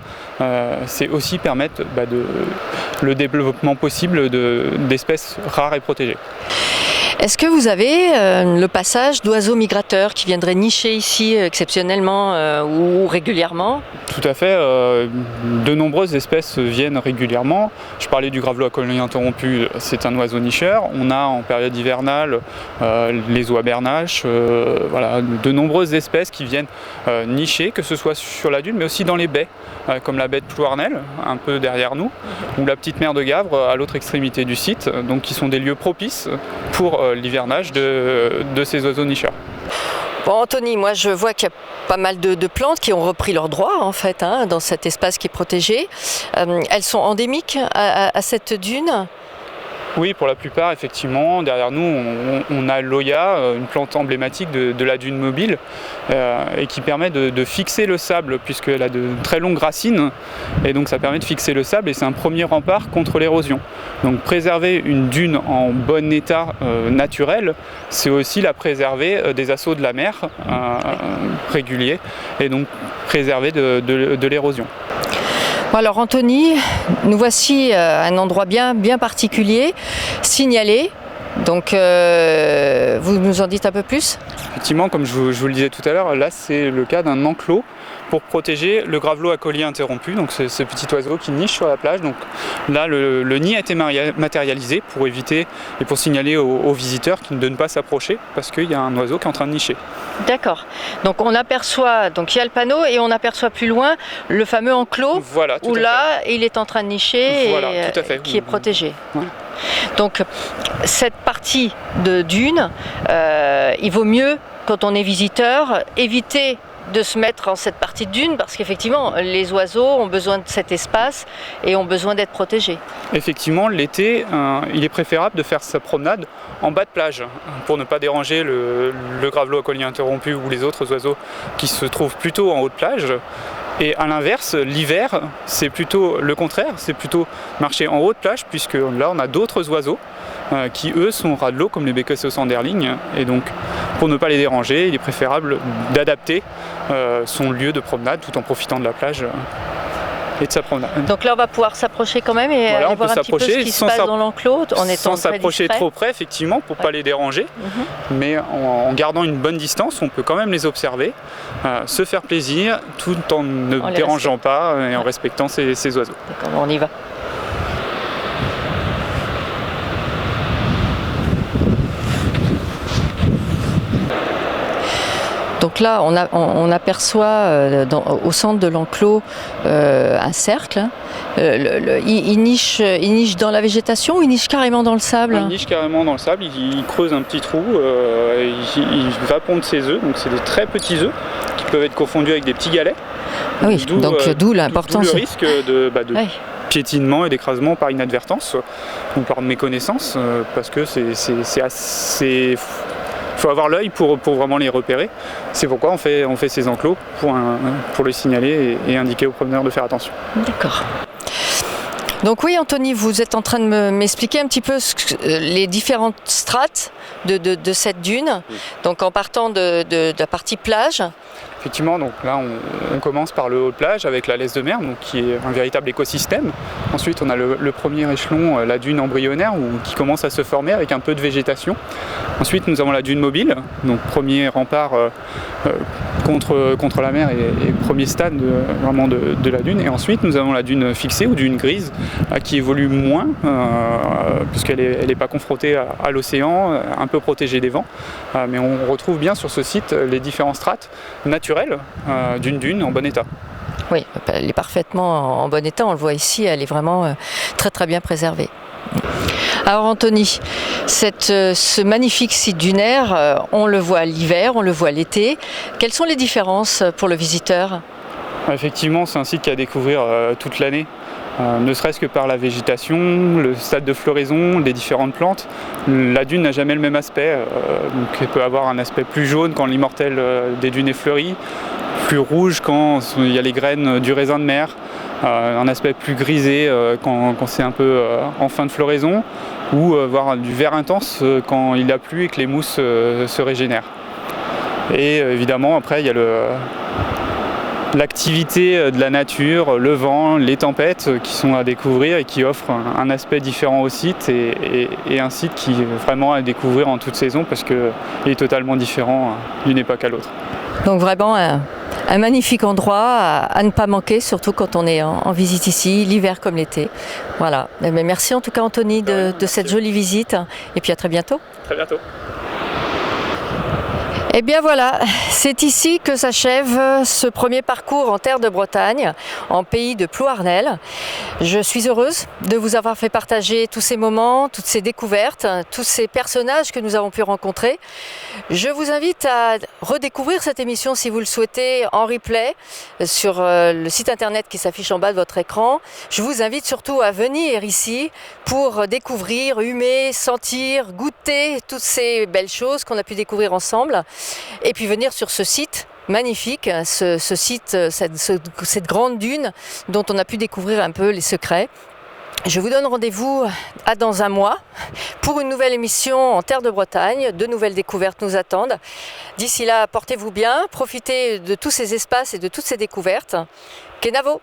C'est aussi permettre le développement possible d'espèces rares et protégées. Est-ce que vous avez le passage d'oiseaux migrateurs qui viendraient nicher ici exceptionnellement ou régulièrement ? Tout à fait. De nombreuses espèces viennent régulièrement. Je parlais du gravelot à collier interrompu, c'est un oiseau nicheur. On a en période hivernale les oies bernaches, voilà, de nombreuses espèces qui viennent nicher, que ce soit sur la dune, mais aussi dans les baies, comme la baie de Plouarnel, un peu derrière nous, ou la petite mer de Gavre à l'autre extrémité du site, donc qui sont des lieux propices pour l'hivernage de ces oiseaux nicheurs. Bon Anthony, moi je vois qu'il y a pas mal de plantes qui ont repris leurs droits en fait dans cet espace qui est protégé. Elles sont endémiques à cette dune ? Oui, pour la plupart, effectivement. Derrière nous, on a l'Oya, une plante emblématique de la dune mobile, et qui permet de fixer le sable, puisqu'elle a de très longues racines, et donc ça permet de fixer le sable, et c'est un premier rempart contre l'érosion. Donc préserver une dune en bon état naturel, c'est aussi la préserver des assauts de la mer réguliers, et donc préserver de l'érosion. Alors Anthony, nous voici à un endroit bien particulier, signalé. Donc vous nous en dites un peu plus ? Effectivement, comme je vous le disais tout à l'heure, là c'est le cas d'un enclos pour protéger le gravelot à collier interrompu, donc c'est ce petit oiseau qui niche sur la plage. Donc là le nid a été matérialisé pour éviter et pour signaler aux visiteurs qui ne donnent pas s'approcher parce qu'il y a un oiseau qui est en train de nicher. D'accord. Donc on aperçoit, donc il y a le panneau et on aperçoit plus loin le fameux enclos, voilà, où là il est en train de nicher, voilà, et tout à fait. Qui est protégé. Ouais. Donc cette partie de dune, il vaut mieux quand on est visiteur éviter de se mettre en cette partie de dune parce qu'effectivement les oiseaux ont besoin de cet espace et ont besoin d'être protégés. Effectivement, l'été, il est préférable de faire sa promenade en bas de plage pour ne pas déranger le gravelot à collier interrompu ou les autres oiseaux qui se trouvent plutôt en haut de plage. Et à l'inverse, l'hiver, c'est plutôt le contraire, c'est plutôt marcher en haut de plage, puisque là on a d'autres oiseaux qui eux sont ras de l'eau comme les bécassos sanderling, et donc pour ne pas les déranger, il est préférable d'adapter son lieu de promenade tout en profitant de la plage et de sa promenade. Donc là on va pouvoir s'approcher quand même et Voilà, aller on peut voir un petit peu ce s'approcher qui se passe dans l'enclos en étant sans s'approcher très trop près effectivement pour pas les déranger, mais en gardant une bonne distance, on peut quand même les observer, se faire plaisir tout en ne dérangeant pas et en respectant ces oiseaux. D'accord, on y va. Donc là, on aperçoit au centre de l'enclos un cercle. Il niche dans la végétation ou il niche carrément dans le sable? Il niche carrément dans le sable, il creuse un petit trou, il va pondre ses œufs, donc c'est des très petits œufs qui peuvent être confondus avec des petits galets. Ah oui, d'où l'importance. D'où le risque de piétinement et d'écrasement par inadvertance ou par méconnaissance, parce que c'est assez... Il faut avoir l'œil pour vraiment les repérer. C'est pourquoi on fait ces enclos pour les signaler et indiquer aux promeneurs de faire attention. D'accord. Donc oui, Anthony, vous êtes en train de m'expliquer un petit peu les différentes strates de cette dune. Donc en partant de la partie plage. Effectivement, donc là on commence par le haut de plage avec la laisse de mer, donc qui est un véritable écosystème. Ensuite on a le premier échelon, la dune embryonnaire, qui commence à se former avec un peu de végétation. Ensuite nous avons la dune mobile, donc premier rempart contre la mer et premier stade vraiment de la dune. Et ensuite nous avons la dune fixée ou dune grise qui évolue moins puisqu'elle n'est pas confrontée à l'océan, un peu protégée des vents. Mais on retrouve bien sur ce site les différents strates naturelles d'une dune en bon état. Oui, elle est parfaitement en bon état, on le voit ici, elle est vraiment très très bien préservée. Alors Anthony, ce magnifique site dunaire, on le voit l'hiver, on le voit l'été. Quelles sont les différences pour le visiteur? Effectivement, c'est un site qui a à découvrir toute l'année. Ne serait-ce que par la végétation, le stade de floraison, les différentes plantes. La dune n'a jamais le même aspect, donc elle peut avoir un aspect plus jaune quand l'immortel des dunes est fleuri, plus rouge quand il y a les graines du raisin de mer, un aspect plus grisé quand c'est un peu en fin de floraison, ou voire du vert intense quand il a plu et que les mousses se régénèrent. Et évidemment après il y a l'activité de la nature, le vent, les tempêtes qui sont à découvrir et qui offrent un aspect différent au site et un site qui est vraiment à découvrir en toute saison parce qu'il est totalement différent d'une époque à l'autre. Donc vraiment un magnifique endroit à ne pas manquer, surtout quand on est en visite ici, l'hiver comme l'été. Voilà. Mais merci en tout cas Anthony de cette jolie visite et puis à très bientôt. Très bientôt. Et bien voilà, c'est ici que s'achève ce premier parcours en terre de Bretagne, en pays de Plouarnel. Je suis heureuse de vous avoir fait partager tous ces moments, toutes ces découvertes, tous ces personnages que nous avons pu rencontrer. Je vous invite à redécouvrir cette émission si vous le souhaitez en replay sur le site internet qui s'affiche en bas de votre écran. Je vous invite surtout à venir ici pour découvrir, humer, sentir, goûter toutes ces belles choses qu'on a pu découvrir ensemble. Et puis venir sur ce site magnifique, ce site, cette grande dune dont on a pu découvrir un peu les secrets. Je vous donne rendez-vous dans un mois pour une nouvelle émission en terre de Bretagne. De nouvelles découvertes nous attendent. D'ici là, portez-vous bien, profitez de tous ces espaces et de toutes ces découvertes. Kenavo!